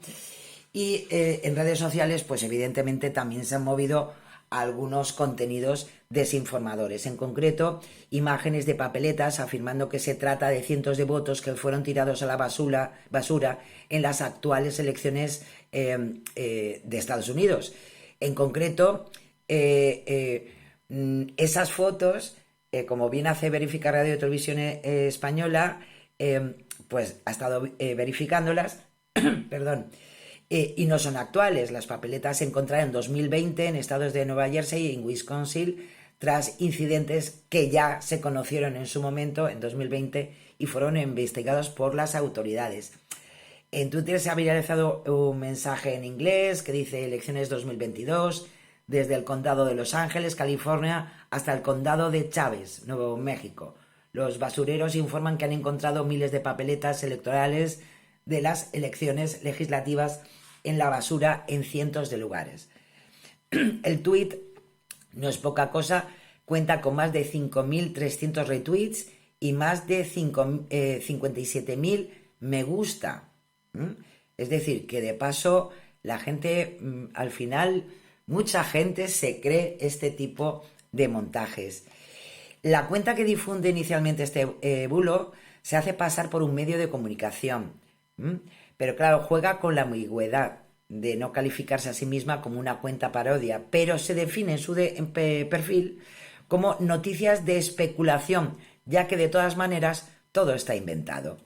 Y en redes sociales, pues evidentemente también se han movido algunos contenidos desinformadores, en concreto imágenes de papeletas afirmando que se trata de cientos de votos que fueron tirados a la basura en las actuales elecciones de Estados Unidos. En concreto, esas fotos, como bien hace Verificar Radio y Televisión Española, pues ha estado verificándolas, perdón, y no son actuales. Las papeletas se encontraron en 2020 en estados de Nueva Jersey y en Wisconsin, tras incidentes que ya se conocieron en su momento, en 2020, y fueron investigados por las autoridades. En Twitter se ha viralizado un mensaje en inglés que dice: elecciones 2022, desde el condado de Los Ángeles, California, hasta el condado de Chávez, Nuevo México. Los basureros informan que han encontrado miles de papeletas electorales de las elecciones legislativas en la basura en cientos de lugares. El tuit no es poca cosa, cuenta con más de 5.300 retweets y más de 57.000 me gusta. Es decir, que de paso la gente, al final, mucha gente se cree este tipo de montajes. La cuenta que difunde inicialmente este bulo se hace pasar por un medio de comunicación, pero claro, juega con la ambigüedad de no calificarse a sí misma como una cuenta parodia, pero se define en su perfil como noticias de especulación, ya que de todas maneras todo está inventado.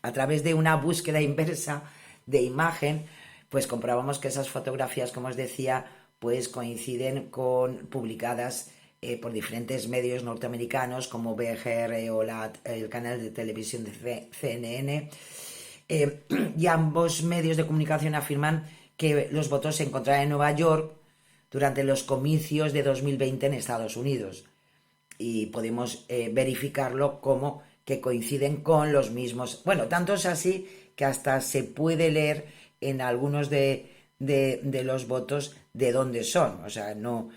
A través de una búsqueda inversa de imagen, pues comprobamos que esas fotografías, como os decía, pues coinciden con publicadas por diferentes medios norteamericanos como BGR o el canal de televisión de CNN, y ambos medios de comunicación afirman que los votos se encontraron en Nueva York durante los comicios de 2020 en Estados Unidos, y podemos verificarlo como que coinciden con los mismos. Bueno, tanto es así que hasta se puede leer en algunos de los votos de dónde son, o sea, no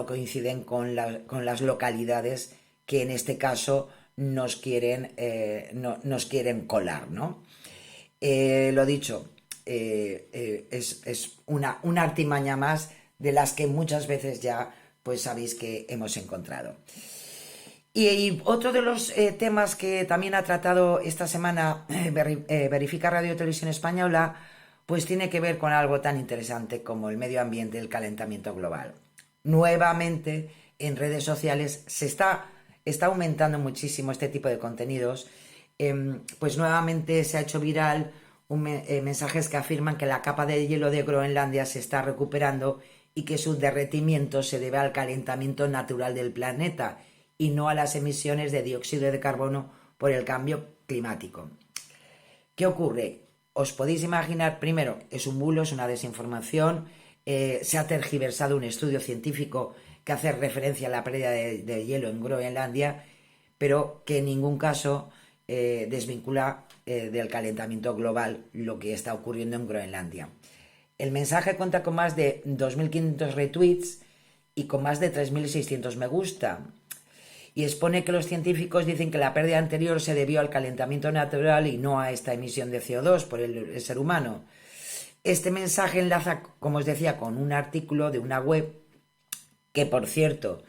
coinciden con las localidades que en este caso nos quieren colar, ¿no? Lo dicho, es una artimaña más de las que muchas veces ya pues sabéis que hemos encontrado. Y otro de los temas que también ha tratado esta semana Verifica Radio y Televisión Española, pues tiene que ver con algo tan interesante como el medio ambiente y el calentamiento global. Nuevamente en redes sociales se está aumentando muchísimo este tipo de contenidos, pues nuevamente se ha hecho viral mensajes que afirman que la capa de hielo de Groenlandia se está recuperando y que su derretimiento se debe al calentamiento natural del planeta y no a las emisiones de dióxido de carbono por el cambio climático. ¿Qué ocurre? Os podéis imaginar, primero, es un bulo, es una desinformación, se ha tergiversado un estudio científico que hace referencia a la pérdida de hielo en Groenlandia, pero que en ningún caso desvincula del calentamiento global lo que está ocurriendo en Groenlandia. El mensaje cuenta con más de 2.500 retweets y con más de 3.600 me gusta, y expone que los científicos dicen que la pérdida anterior se debió al calentamiento natural y no a esta emisión de CO2 por el ser humano. Este mensaje enlaza, como os decía, con un artículo de una web que, por cierto,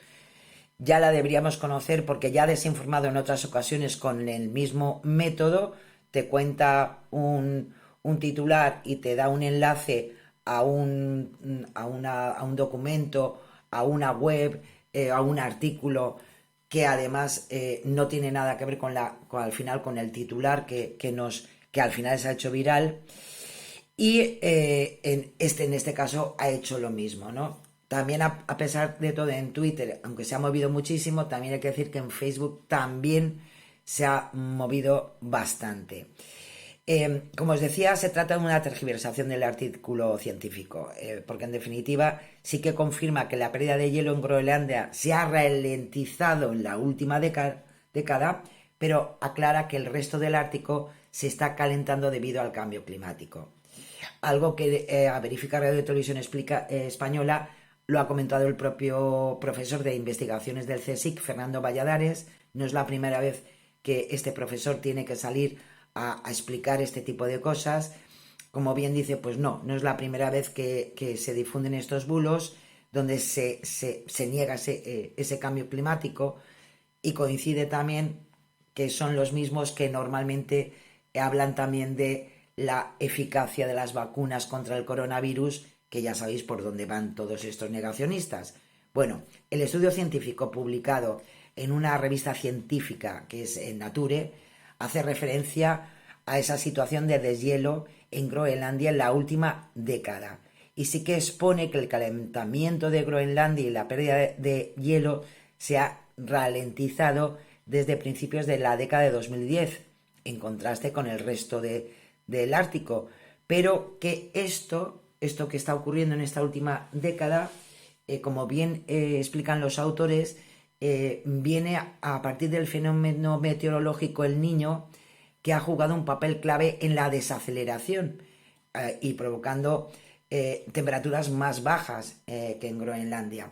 ya la deberíamos conocer porque ya ha desinformado en otras ocasiones con el mismo método. Te cuenta un titular y te da un enlace a un documento, a una web, a un artículo que además no tiene nada que ver al final con el titular que al final se ha hecho viral, y en este caso ha hecho lo mismo, ¿no? También a pesar de todo en Twitter, aunque se ha movido muchísimo, también hay que decir que en Facebook también se ha movido bastante. Como os decía, se trata de una tergiversación del artículo científico, porque en definitiva sí que confirma que la pérdida de hielo en Groenlandia se ha ralentizado en la última década, pero aclara que el resto del Ártico se está calentando debido al cambio climático. Algo que a Verificar Radio y Televisión Española lo ha comentado el propio profesor de investigaciones del CSIC, Fernando Valladares. No es la primera vez que este profesor tiene que salir a explicar este tipo de cosas. Como bien dice, pues no es la primera vez que se difunden estos bulos. donde se niega ese cambio climático, y coincide también que son los mismos que normalmente hablan también de la eficacia de las vacunas contra el coronavirus, que ya sabéis por dónde van todos estos negacionistas. Bueno, el estudio científico publicado en una revista científica que es Nature hace referencia a esa situación de deshielo en Groenlandia en la última década, y sí que expone que el calentamiento de Groenlandia y la pérdida de hielo se ha ralentizado desde principios de la década de 2010, en contraste con el resto del Ártico, pero que esto que está ocurriendo en esta última década, como bien explican los autores, viene a partir del fenómeno meteorológico El Niño, que ha jugado un papel clave en la desaceleración y provocando temperaturas más bajas que en Groenlandia.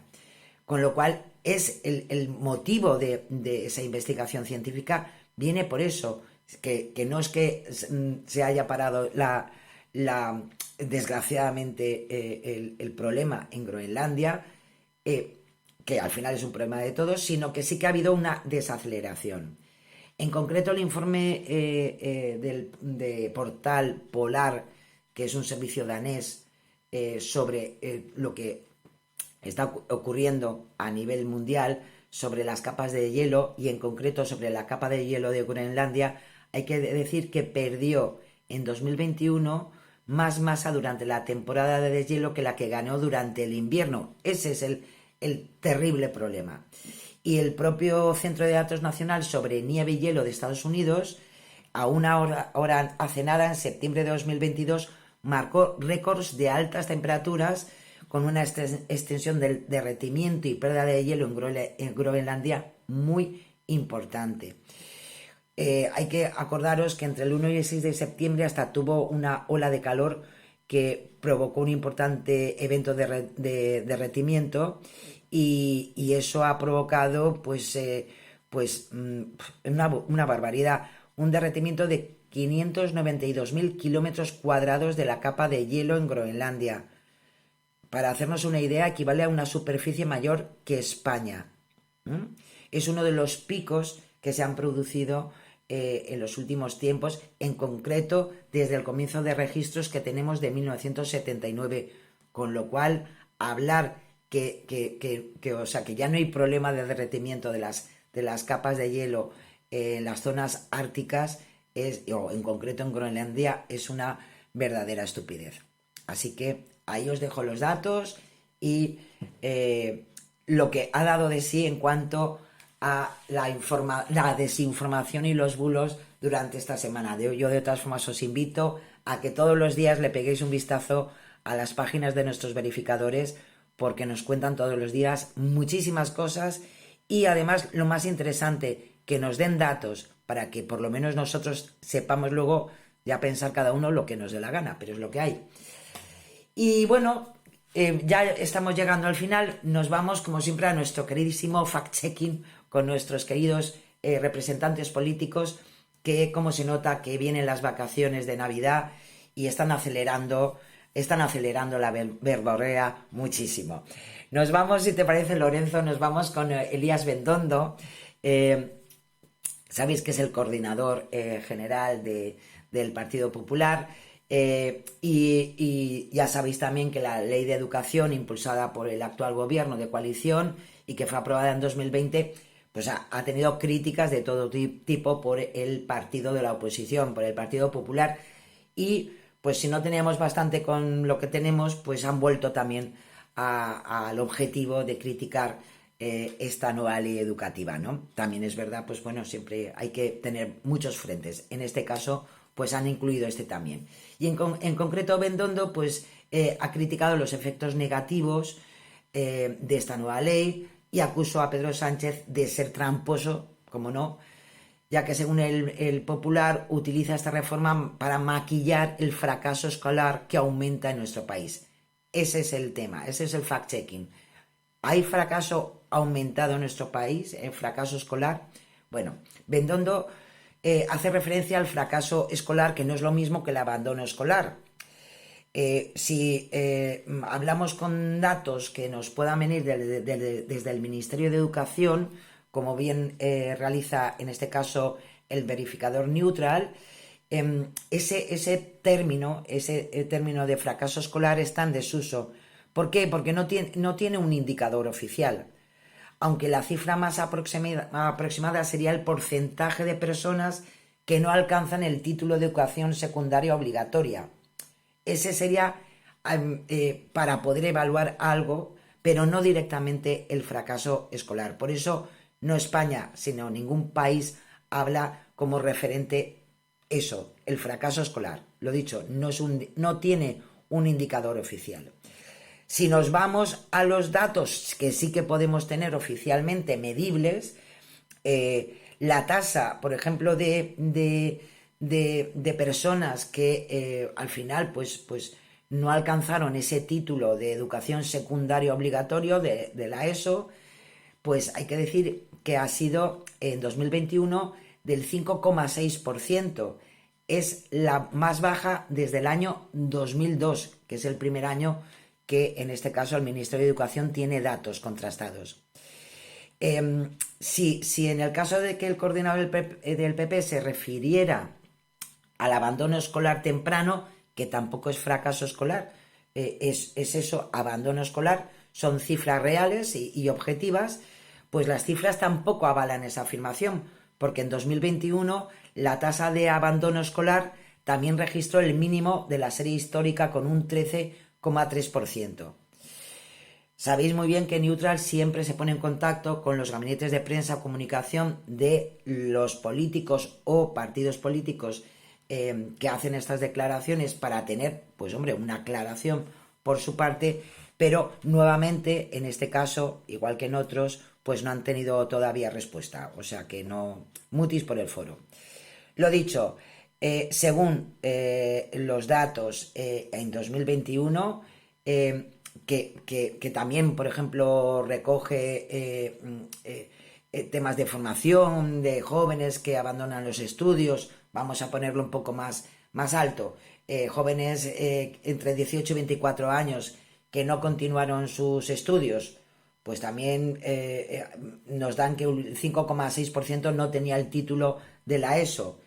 Con lo cual, es el motivo de esa investigación científica viene por eso, que no es que se haya parado desgraciadamente el problema en Groenlandia, que al final es un problema de todos, sino que sí que ha habido una desaceleración. En concreto, el informe de Portal Polar, que es un servicio danés sobre lo que está ocurriendo a nivel mundial sobre las capas de hielo, y en concreto sobre la capa de hielo de Groenlandia, hay que decir que perdió en 2021 más masa durante la temporada de deshielo que la que ganó durante el invierno. Ese es el terrible problema. Y el propio Centro de Datos Nacional sobre Nieve y Hielo de Estados Unidos, a una hora hace nada, en septiembre de 2022, marcó récords de altas temperaturas con una extensión del derretimiento y pérdida de hielo en Groenlandia muy importante. Hay que acordaros que entre el 1 y el 6 de septiembre hasta tuvo una ola de calor que provocó un importante evento de derretimiento, y eso ha provocado una barbaridad, un derretimiento de 592.000 kilómetros cuadrados de la capa de hielo en Groenlandia. Para hacernos una idea, equivale a una superficie mayor que España. Es uno de los picos que se han producido en los últimos tiempos, en concreto desde el comienzo de registros que tenemos de 1979, con lo cual hablar que ya no hay problema de derretimiento de las capas de hielo en las zonas árticas, o en concreto en Groenlandia, es una verdadera estupidez. Así que ahí os dejo los datos y lo que ha dado de sí en cuanto a la desinformación y los bulos durante esta semana. Yo de todas formas os invito a que todos los días le peguéis un vistazo a las páginas de nuestros verificadores, porque nos cuentan todos los días muchísimas cosas, y además lo más interesante, que nos den datos para que por lo menos nosotros sepamos luego ya pensar cada uno lo que nos dé la gana, pero es lo que hay. Y bueno, ya estamos llegando al final. Nos vamos, como siempre, a nuestro queridísimo fact-checking con nuestros queridos representantes políticos, que como se nota que vienen las vacaciones de Navidad y están acelerando la verborrea muchísimo. Nos vamos, si te parece, Lorenzo, nos vamos con Elías Bendondo. Sabéis que es el coordinador general del Partido Popular. Y ya sabéis también que la ley de educación impulsada por el actual gobierno de coalición y que fue aprobada en 2020, pues ha tenido críticas de todo tipo por el partido de la oposición, por el Partido Popular, y pues si no teníamos bastante con lo que tenemos, pues han vuelto también al objetivo de criticar esta nueva ley educativa, ¿no? También es verdad, pues bueno, siempre hay que tener muchos frentes. En este caso, pues han incluido este también. Y en concreto, Bendondo pues ha criticado los efectos negativos de esta nueva ley y acusó a Pedro Sánchez de ser tramposo, como no, ya que según el Popular utiliza esta reforma para maquillar el fracaso escolar que aumenta en nuestro país. Ese es el tema, ese es el fact-checking. ¿Hay fracaso aumentado en nuestro país, el fracaso escolar? Bueno, Bendondo hace referencia al fracaso escolar, que no es lo mismo que el abandono escolar. Si hablamos con datos que nos puedan venir desde el Ministerio de Educación, como bien realiza en este caso el verificador neutral, ese término de fracaso escolar está en desuso. ¿Por qué? Porque no tiene un indicador oficial. Aunque la cifra más aproximada sería el porcentaje de personas que no alcanzan el título de educación secundaria obligatoria. Ese sería para poder evaluar algo, pero no directamente el fracaso escolar. Por eso no España, sino ningún país habla como referente eso, el fracaso escolar. Lo dicho, no tiene un indicador oficial. Si nos vamos a los datos que sí que podemos tener oficialmente medibles, la tasa, por ejemplo, de personas que al final pues no alcanzaron ese título de educación secundaria obligatorio de la ESO, pues hay que decir que ha sido en 2021 del 5,6%. Es la más baja desde el año 2002, que es el primer año que en este caso el Ministerio de Educación tiene datos contrastados. Si en el caso de que el coordinador del PP se refiriera al abandono escolar temprano, que tampoco es fracaso escolar, es eso, abandono escolar, son cifras reales y objetivas, pues las cifras tampoco avalan esa afirmación, porque en 2021 la tasa de abandono escolar también registró el mínimo de la serie histórica con un 13,3%. Sabéis muy bien que Neutral siempre se pone en contacto con los gabinetes de prensa o comunicación de los políticos o partidos políticos que hacen estas declaraciones para tener, pues hombre, una aclaración por su parte, pero nuevamente, en este caso, igual que en otros, pues no han tenido todavía respuesta, o sea que no, mutis por el foro. Lo dicho, según los datos en 2021, que también, por ejemplo, recoge temas de formación de jóvenes que abandonan los estudios, vamos a ponerlo un poco más alto, jóvenes entre 18 y 24 años que no continuaron sus estudios, pues también nos dan que un 5,6% no tenía el título de la ESO.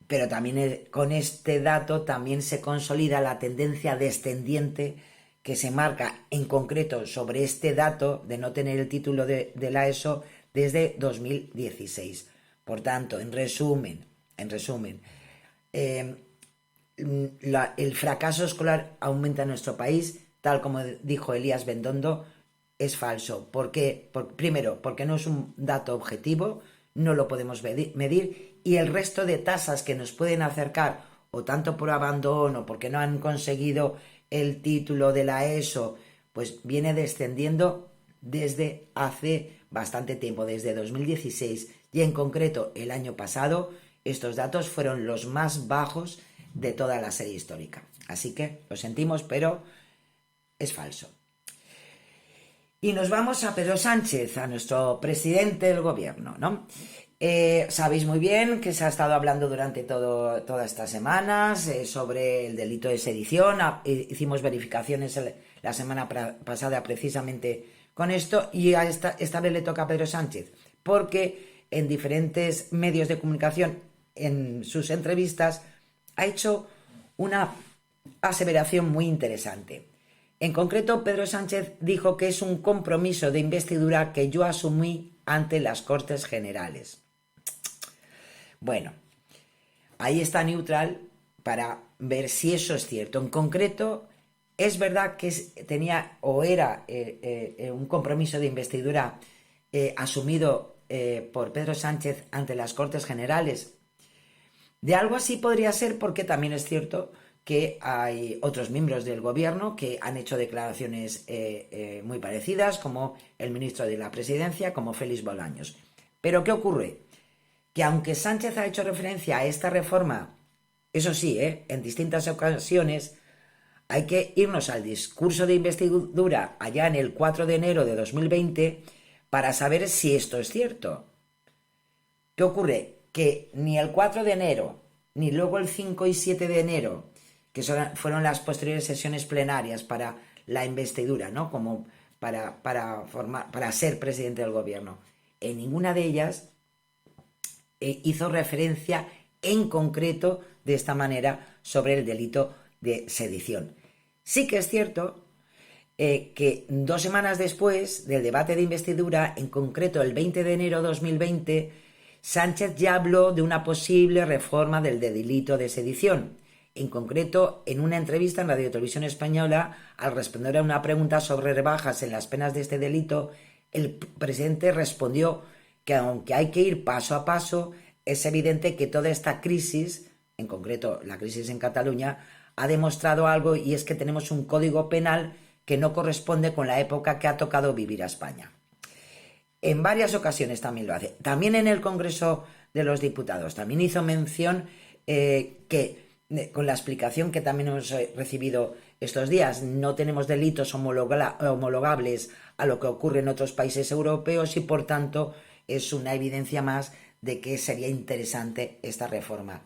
Pero también con este dato también se consolida la tendencia descendiente que se marca en concreto sobre este dato de no tener el título de la ESO desde 2016. Por tanto, en resumen, el fracaso escolar aumenta en nuestro país, tal como dijo Elías Bendondo, es falso. ¿Por qué? Primero, porque no es un dato objetivo, no lo podemos medir, y el resto de tasas que nos pueden acercar, o tanto por abandono, porque no han conseguido el título de la ESO, pues viene descendiendo desde hace bastante tiempo, desde 2016, y en concreto el año pasado estos datos fueron los más bajos de toda la serie histórica. Así que lo sentimos, pero es falso. Y nos vamos a Pedro Sánchez, a nuestro presidente del gobierno, ¿no? Sabéis muy bien que se ha estado hablando durante todas estas semanas sobre el delito de sedición. Hicimos verificaciones la semana pasada precisamente con esto, y esta vez le toca a Pedro Sánchez, porque en diferentes medios de comunicación, en sus entrevistas, ha hecho una aseveración muy interesante. En concreto, Pedro Sánchez dijo que es un compromiso de investidura que yo asumí ante las Cortes Generales. Bueno, ahí está Neutral para ver si eso es cierto. En concreto, es verdad que tenía o era un compromiso de investidura asumido por Pedro Sánchez ante las Cortes Generales. De algo así podría ser, porque también es cierto que hay otros miembros del gobierno que han hecho declaraciones muy parecidas, como el ministro de la Presidencia, como Félix Bolaños. Pero ¿qué ocurre? Que aunque Sánchez ha hecho referencia a esta reforma, eso sí, en distintas ocasiones, hay que irnos al discurso de investidura allá en el 4 de enero de 2020 para saber si esto es cierto. ¿Qué ocurre? Que ni el 4 de enero, ni luego el 5 y 7 de enero, fueron las posteriores sesiones plenarias para la investidura, ¿no? Como para ser presidente del gobierno. En ninguna de ellas hizo referencia en concreto de esta manera sobre el delito de sedición. Sí que es cierto que 2 semanas después del debate de investidura, en concreto el 20 de enero de 2020, Sánchez ya habló de una posible reforma del delito de sedición. En concreto, en una entrevista en Radio Televisión Española, al responder a una pregunta sobre rebajas en las penas de este delito, el presidente respondió que aunque hay que ir paso a paso, es evidente que toda esta crisis, en concreto la crisis en Cataluña, ha demostrado algo, y es que tenemos un código penal que no corresponde con la época que ha tocado vivir a España. En varias ocasiones también lo hace. También en el Congreso de los Diputados también hizo mención con la explicación que también hemos recibido estos días, no tenemos delitos homologables a lo que ocurre en otros países europeos y por tanto es una evidencia más de que sería interesante esta reforma.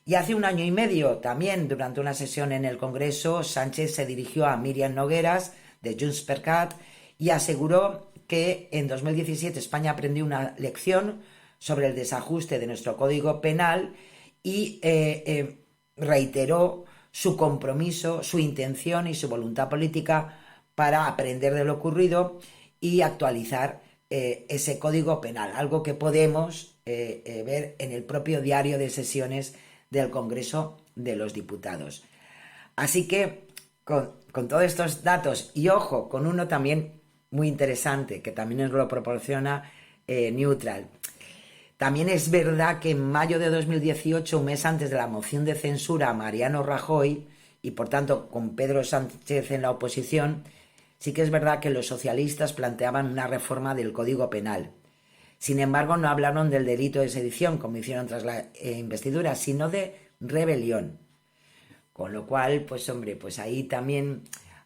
Y hace 1 año y medio también, durante una sesión en el Congreso, Sánchez se dirigió a Míriam Nogueras de JxCat y aseguró que en 2017 España aprendió una lección sobre el desajuste de nuestro Código Penal y reiteró su compromiso, su intención y su voluntad política para aprender de lo ocurrido y actualizar ese Código Penal, algo que podemos ver en el propio diario de sesiones del Congreso de los Diputados. Así que con todos estos datos, y ojo, con uno también muy interesante, que también nos lo proporciona Neutral. También es verdad que en mayo de 2018, un mes antes de la moción de censura a Mariano Rajoy, y por tanto con Pedro Sánchez en la oposición, sí que es verdad que los socialistas planteaban una reforma del Código Penal. Sin embargo, no hablaron del delito de sedición, como hicieron tras la investidura, sino de rebelión. Con lo cual, pues hombre, pues ahí también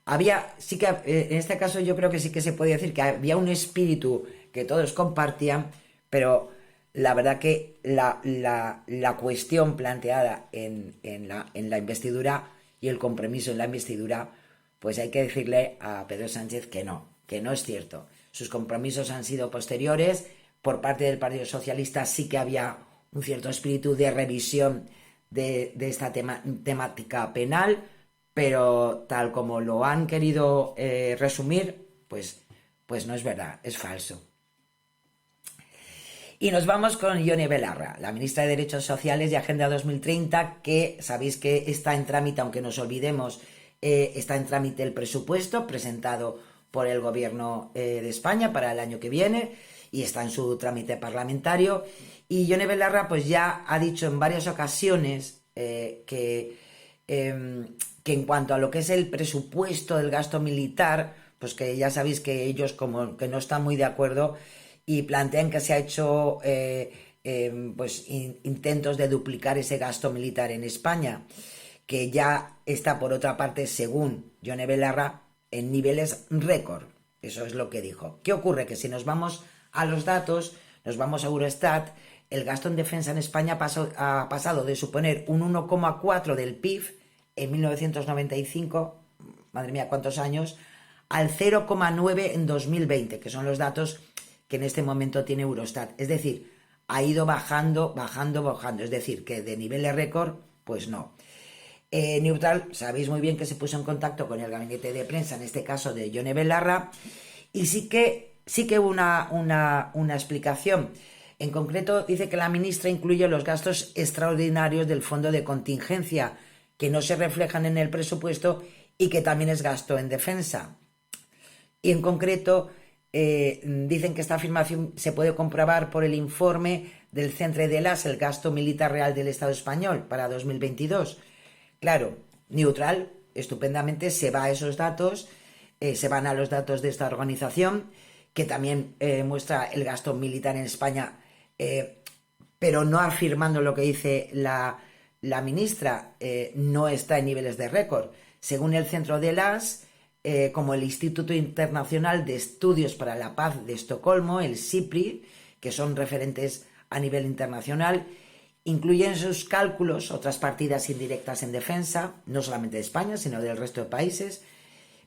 había, sí que en este caso yo creo que sí que se puede decir que había un espíritu que todos compartían, pero la verdad que la cuestión planteada en la investidura y el compromiso en la investidura, pues hay que decirle a Pedro Sánchez que no es cierto. Sus compromisos han sido posteriores. Por parte del Partido Socialista sí que había un cierto espíritu de revisión de esta temática penal, pero tal como lo han querido resumir, pues no es verdad, es falso. Y nos vamos con Ione Belarra, la ministra de Derechos Sociales y Agenda 2030, que sabéis que está en trámite, aunque nos olvidemos, está en trámite el presupuesto presentado por el Gobierno de España para el año que viene, y está en su trámite parlamentario. Y Ione Belarra pues ya ha dicho en varias ocasiones que en cuanto a lo que es el presupuesto del gasto militar, pues que ya sabéis que ellos como que no están muy de acuerdo y plantean que se ha hecho intentos de duplicar ese gasto militar en España, que ya está por otra parte, según Ione Belarra, en niveles récord. Eso es lo que dijo. ¿Qué ocurre? Que si nos vamos a los datos, nos vamos a Eurostat, el gasto en defensa en España ha pasado de suponer un 1,4 del PIB en 1995, madre mía, ¿cuántos años?, al 0,9 en 2020, que son los datos que en este momento tiene Eurostat. Es decir, ha ido bajando. Es decir, que de niveles récord, pues no. Neutral, sabéis muy bien que se puso en contacto con el gabinete de prensa, en este caso de Ione Belarra, y sí que hubo una explicación. En concreto, dice que la ministra incluye los gastos extraordinarios del fondo de contingencia, que no se reflejan en el presupuesto y que también es gasto en defensa. Y en concreto, dicen que esta afirmación se puede comprobar por el informe del Centre de l'AS, el gasto militar real del Estado español para 2022. Claro, Neutral estupendamente se va a esos datos, se van a los datos de esta organización, que también muestra el gasto militar en España, pero no afirmando lo que dice la ministra, no está en niveles de récord. Según el Centro de l'AS, como el Instituto Internacional de Estudios para la Paz de Estocolmo, el SIPRI, que son referentes a nivel internacional, Incluye en sus cálculos otras partidas indirectas en defensa, no solamente de España, sino del resto de países,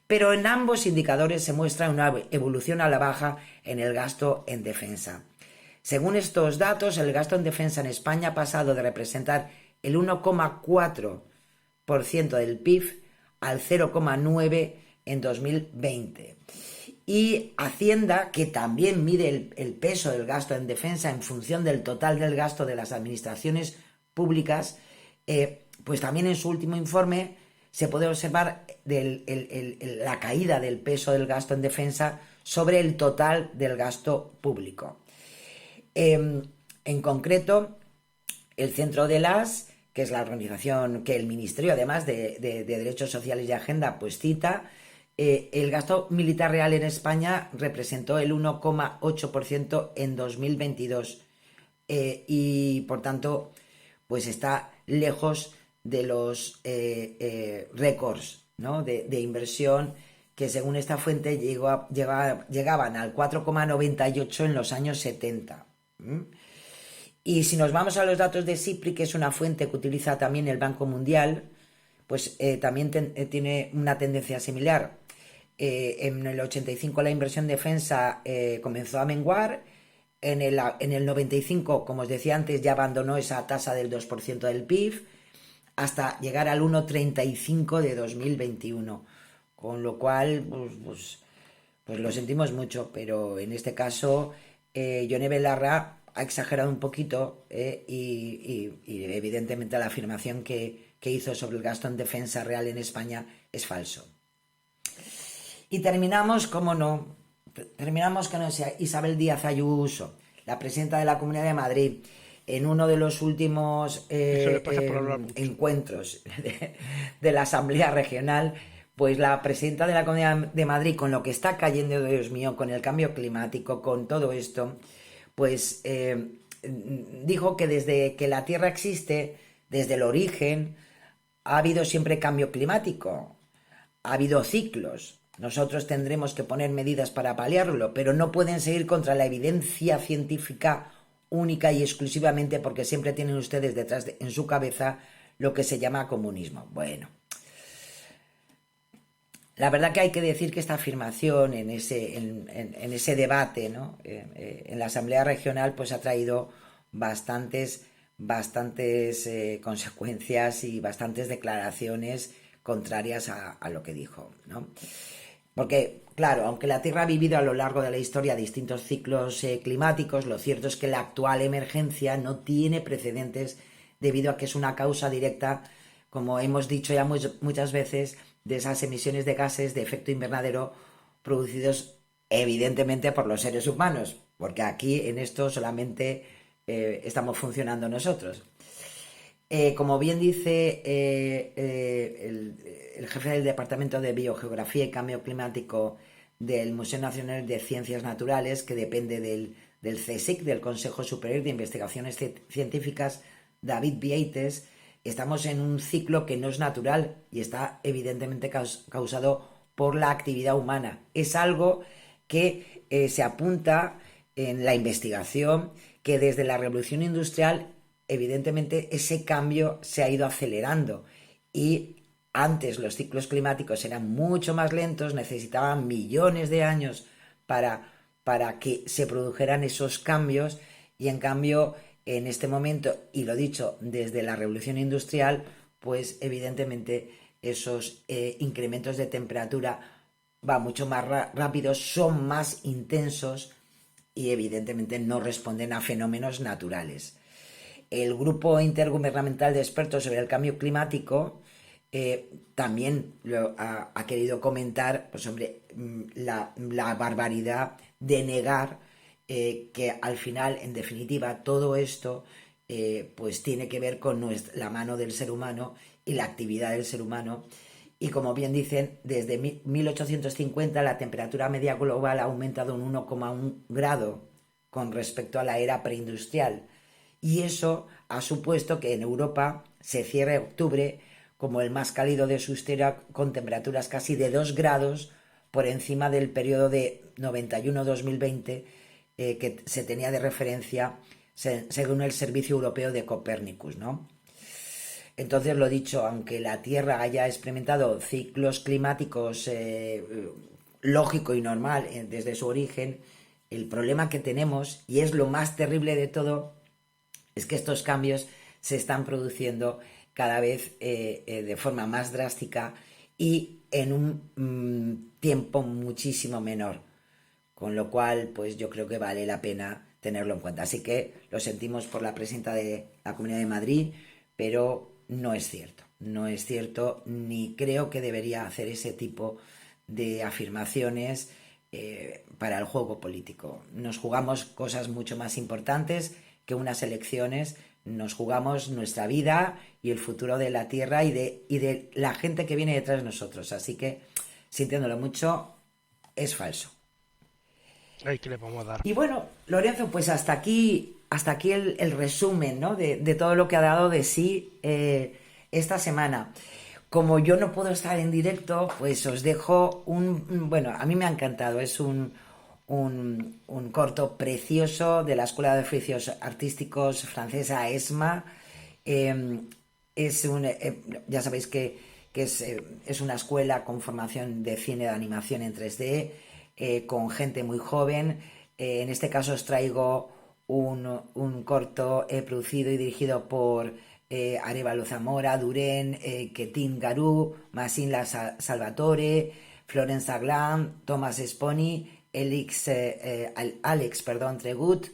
pero en ambos indicadores se muestra una evolución a la baja en el gasto en defensa. Según estos datos, el gasto en defensa en España ha pasado de representar el 1,4% del PIB al 0,9% en 2020. Y Hacienda, que también mide el peso del gasto en defensa en función del total del gasto de las administraciones públicas, pues también en su último informe se puede observar la caída del peso del gasto en defensa sobre el total del gasto público. En concreto, el Centro de las, que es la organización que el Ministerio, además de Derechos Sociales y Agenda, pues cita, el gasto militar real en España representó el 1,8% en 2022 y, por tanto, pues está lejos de los récords, ¿no?, de inversión que, según esta fuente, llegaban al 4,98 en los años 70. Y si nos vamos a los datos de SIPRI, que es una fuente que utiliza también el Banco Mundial, pues también tiene una tendencia similar. En el 85 la inversión en defensa comenzó a menguar. En el 95, como os decía antes, ya abandonó esa tasa del 2% del PIB, hasta llegar al 1,35 de 2021. Con lo cual, pues lo sentimos mucho, pero en este caso Yone Belarra ha exagerado un poquito y evidentemente la afirmación que hizo sobre el gasto en defensa real en España es falso. Y terminamos, como no, con Isabel Díaz Ayuso, la presidenta de la Comunidad de Madrid, en uno de los últimos encuentros de la Asamblea Regional. Pues la presidenta de la Comunidad de Madrid, con lo que está cayendo, Dios mío, con el cambio climático, con todo esto, pues dijo que desde que la Tierra existe, desde el origen, ha habido siempre cambio climático, ha habido ciclos. Nosotros tendremos que poner medidas para paliarlo, pero no pueden seguir contra la evidencia científica única y exclusivamente porque siempre tienen ustedes detrás en su cabeza lo que se llama comunismo. Bueno, la verdad que hay que decir que esta afirmación en ese debate, ¿no?, en la Asamblea Regional, pues ha traído bastantes consecuencias y bastantes declaraciones contrarias a lo que dijo, ¿no? Porque, claro, aunque la Tierra ha vivido a lo largo de la historia distintos ciclos climáticos, lo cierto es que la actual emergencia no tiene precedentes debido a que es una causa directa, como hemos dicho ya muchas veces, de esas emisiones de gases de efecto invernadero producidos evidentemente por los seres humanos, porque aquí en esto solamente estamos funcionando nosotros. Como bien dice el jefe del Departamento de Biogeografía y Cambio Climático del Museo Nacional de Ciencias Naturales, que depende del CSIC, del Consejo Superior de Investigaciones Científicas, David Vieites, estamos en un ciclo que no es natural y está evidentemente causado por la actividad humana. Es algo que se apunta en la investigación, que desde la Revolución Industrial evidentemente ese cambio se ha ido acelerando y antes los ciclos climáticos eran mucho más lentos, necesitaban millones de años para que se produjeran esos cambios y en cambio en este momento, y lo dicho, desde la Revolución Industrial, pues evidentemente esos incrementos de temperatura van mucho más rápidos, son más intensos y evidentemente no responden a fenómenos naturales. El Grupo Intergubernamental de Expertos sobre el Cambio Climático también ha querido comentar pues, sobre la barbaridad de negar que al final, en definitiva, todo esto pues tiene que ver con la mano del ser humano y la actividad del ser humano. Y como bien dicen, desde 1850 la temperatura media global ha aumentado un 1,1 grado con respecto a la era preindustrial. Y eso ha supuesto que en Europa se cierre octubre como el más cálido de su historia, con temperaturas casi de 2 grados por encima del periodo de 91-2020 que se tenía de referencia según el Servicio Europeo de Copérnicus, ¿no? Entonces, lo dicho, aunque la Tierra haya experimentado ciclos climáticos lógico y normal desde su origen, el problema que tenemos, y es lo más terrible de todo, es que estos cambios se están produciendo cada vez de forma más drástica y en un tiempo muchísimo menor, con lo cual pues yo creo que vale la pena tenerlo en cuenta. Así que lo sentimos por la presidenta de la Comunidad de Madrid, pero no es cierto, ni creo que debería hacer ese tipo de afirmaciones para el juego político. Nos jugamos cosas mucho más importantes que unas elecciones, nos jugamos nuestra vida y el futuro de la Tierra y de la gente que viene detrás de nosotros. Así que, sintiéndolo mucho, es falso. Ay, ¿qué le vamos a dar? Y bueno, Lorenzo, pues hasta aquí el resumen, ¿no? de todo lo que ha dado de sí esta semana. Como yo no puedo estar en directo, pues os dejo bueno, a mí me ha encantado, es un corto precioso de la Escuela de Oficios Artísticos francesa ESMA. Ya sabéis que es una escuela con formación de cine de animación en 3D, con gente muy joven. En este caso os traigo un corto producido y dirigido por Arévalo Zamora, Duren, Ketin Garou, Massin Salvatore, Florence Aglan, Thomas Sponi, Alex Tregut,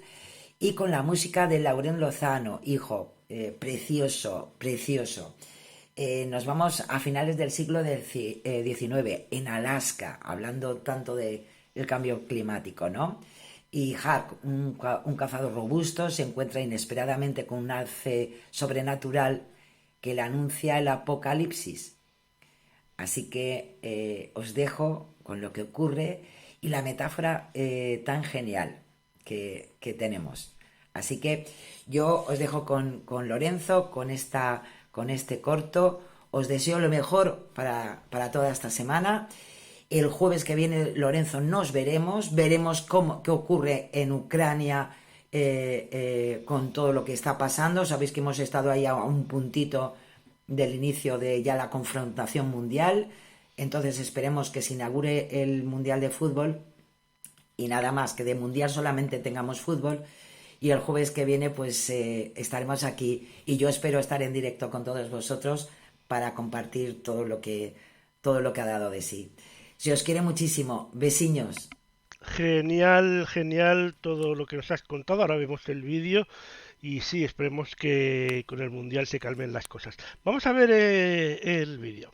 y con la música de Laurent Lozano, hijo, precioso. Nos vamos a finales del siglo XIX, en Alaska, hablando tanto del cambio climático, ¿no? Y Hark, un cazador robusto, se encuentra inesperadamente con un alce sobrenatural que le anuncia el apocalipsis. Así que os dejo con lo que ocurre y la metáfora tan genial que tenemos. Así que yo os dejo con Lorenzo, con este corto. Os deseo lo mejor para toda esta semana. El jueves que viene, Lorenzo, nos veremos qué ocurre en Ucrania con todo lo que está pasando. Sabéis que hemos estado ahí a un puntito del inicio de ya la confrontación mundial. Entonces esperemos que se inaugure el Mundial de Fútbol y nada más, que de Mundial solamente tengamos fútbol. Y el jueves que viene pues estaremos aquí y yo espero estar en directo con todos vosotros para compartir todo lo que ha dado de sí. Se os quiere muchísimo. Besiños. Genial todo lo que nos has contado. Ahora vemos el vídeo y sí, esperemos que con el Mundial se calmen las cosas. Vamos a ver el vídeo.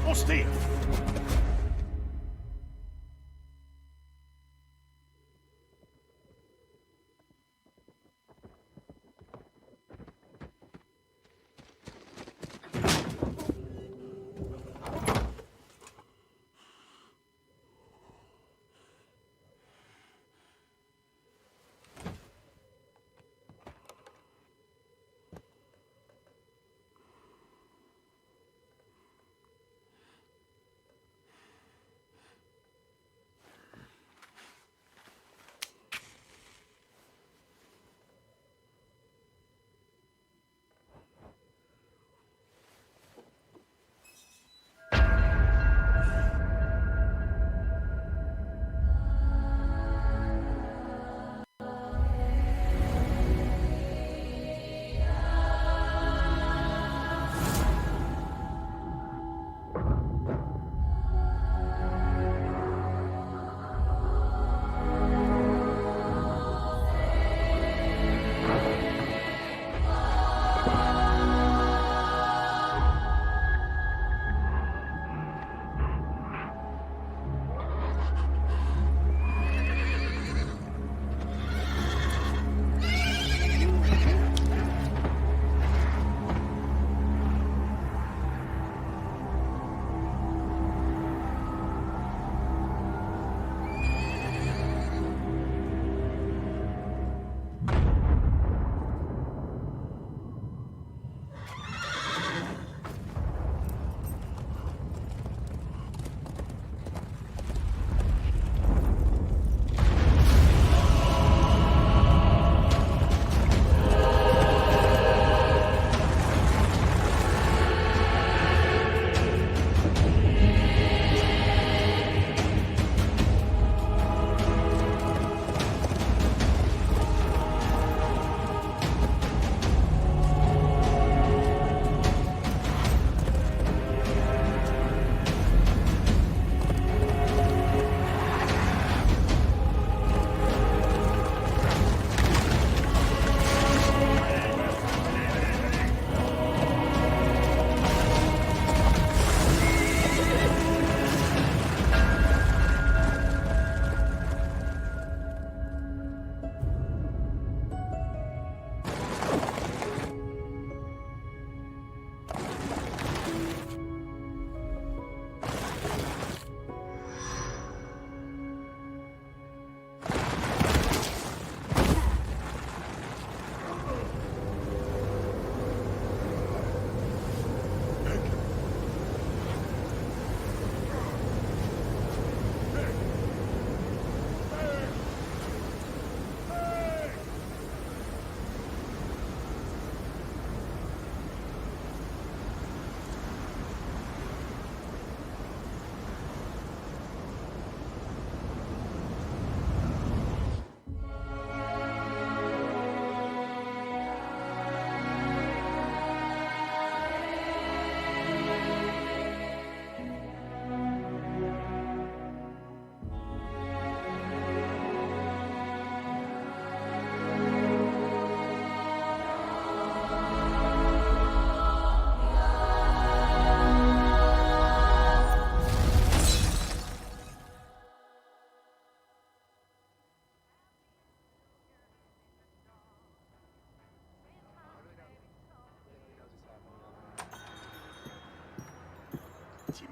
¡Hostia!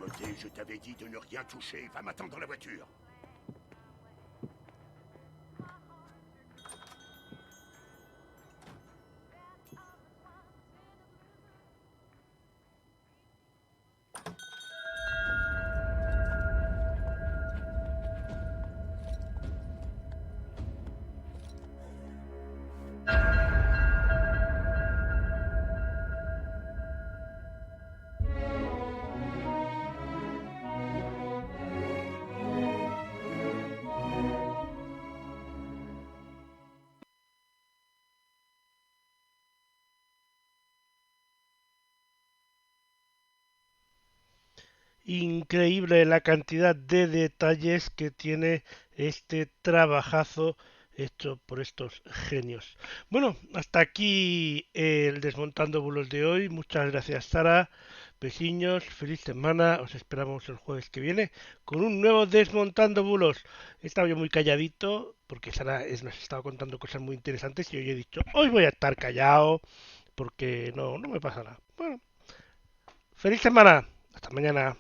Timothée, je t'avais dit de ne rien toucher. Va m'attendre dans la voiture. Increíble la cantidad de detalles que tiene este trabajazo hecho por estos genios. Bueno, hasta aquí el Desmontando Bulos de hoy. Muchas gracias, Sara. Besiños, feliz semana. Os esperamos el jueves que viene con un nuevo Desmontando Bulos. He estado yo muy calladito porque Sara nos estaba contando cosas muy interesantes y hoy he dicho, hoy voy a estar callado porque no me pasa nada. Bueno, feliz semana. Hasta mañana.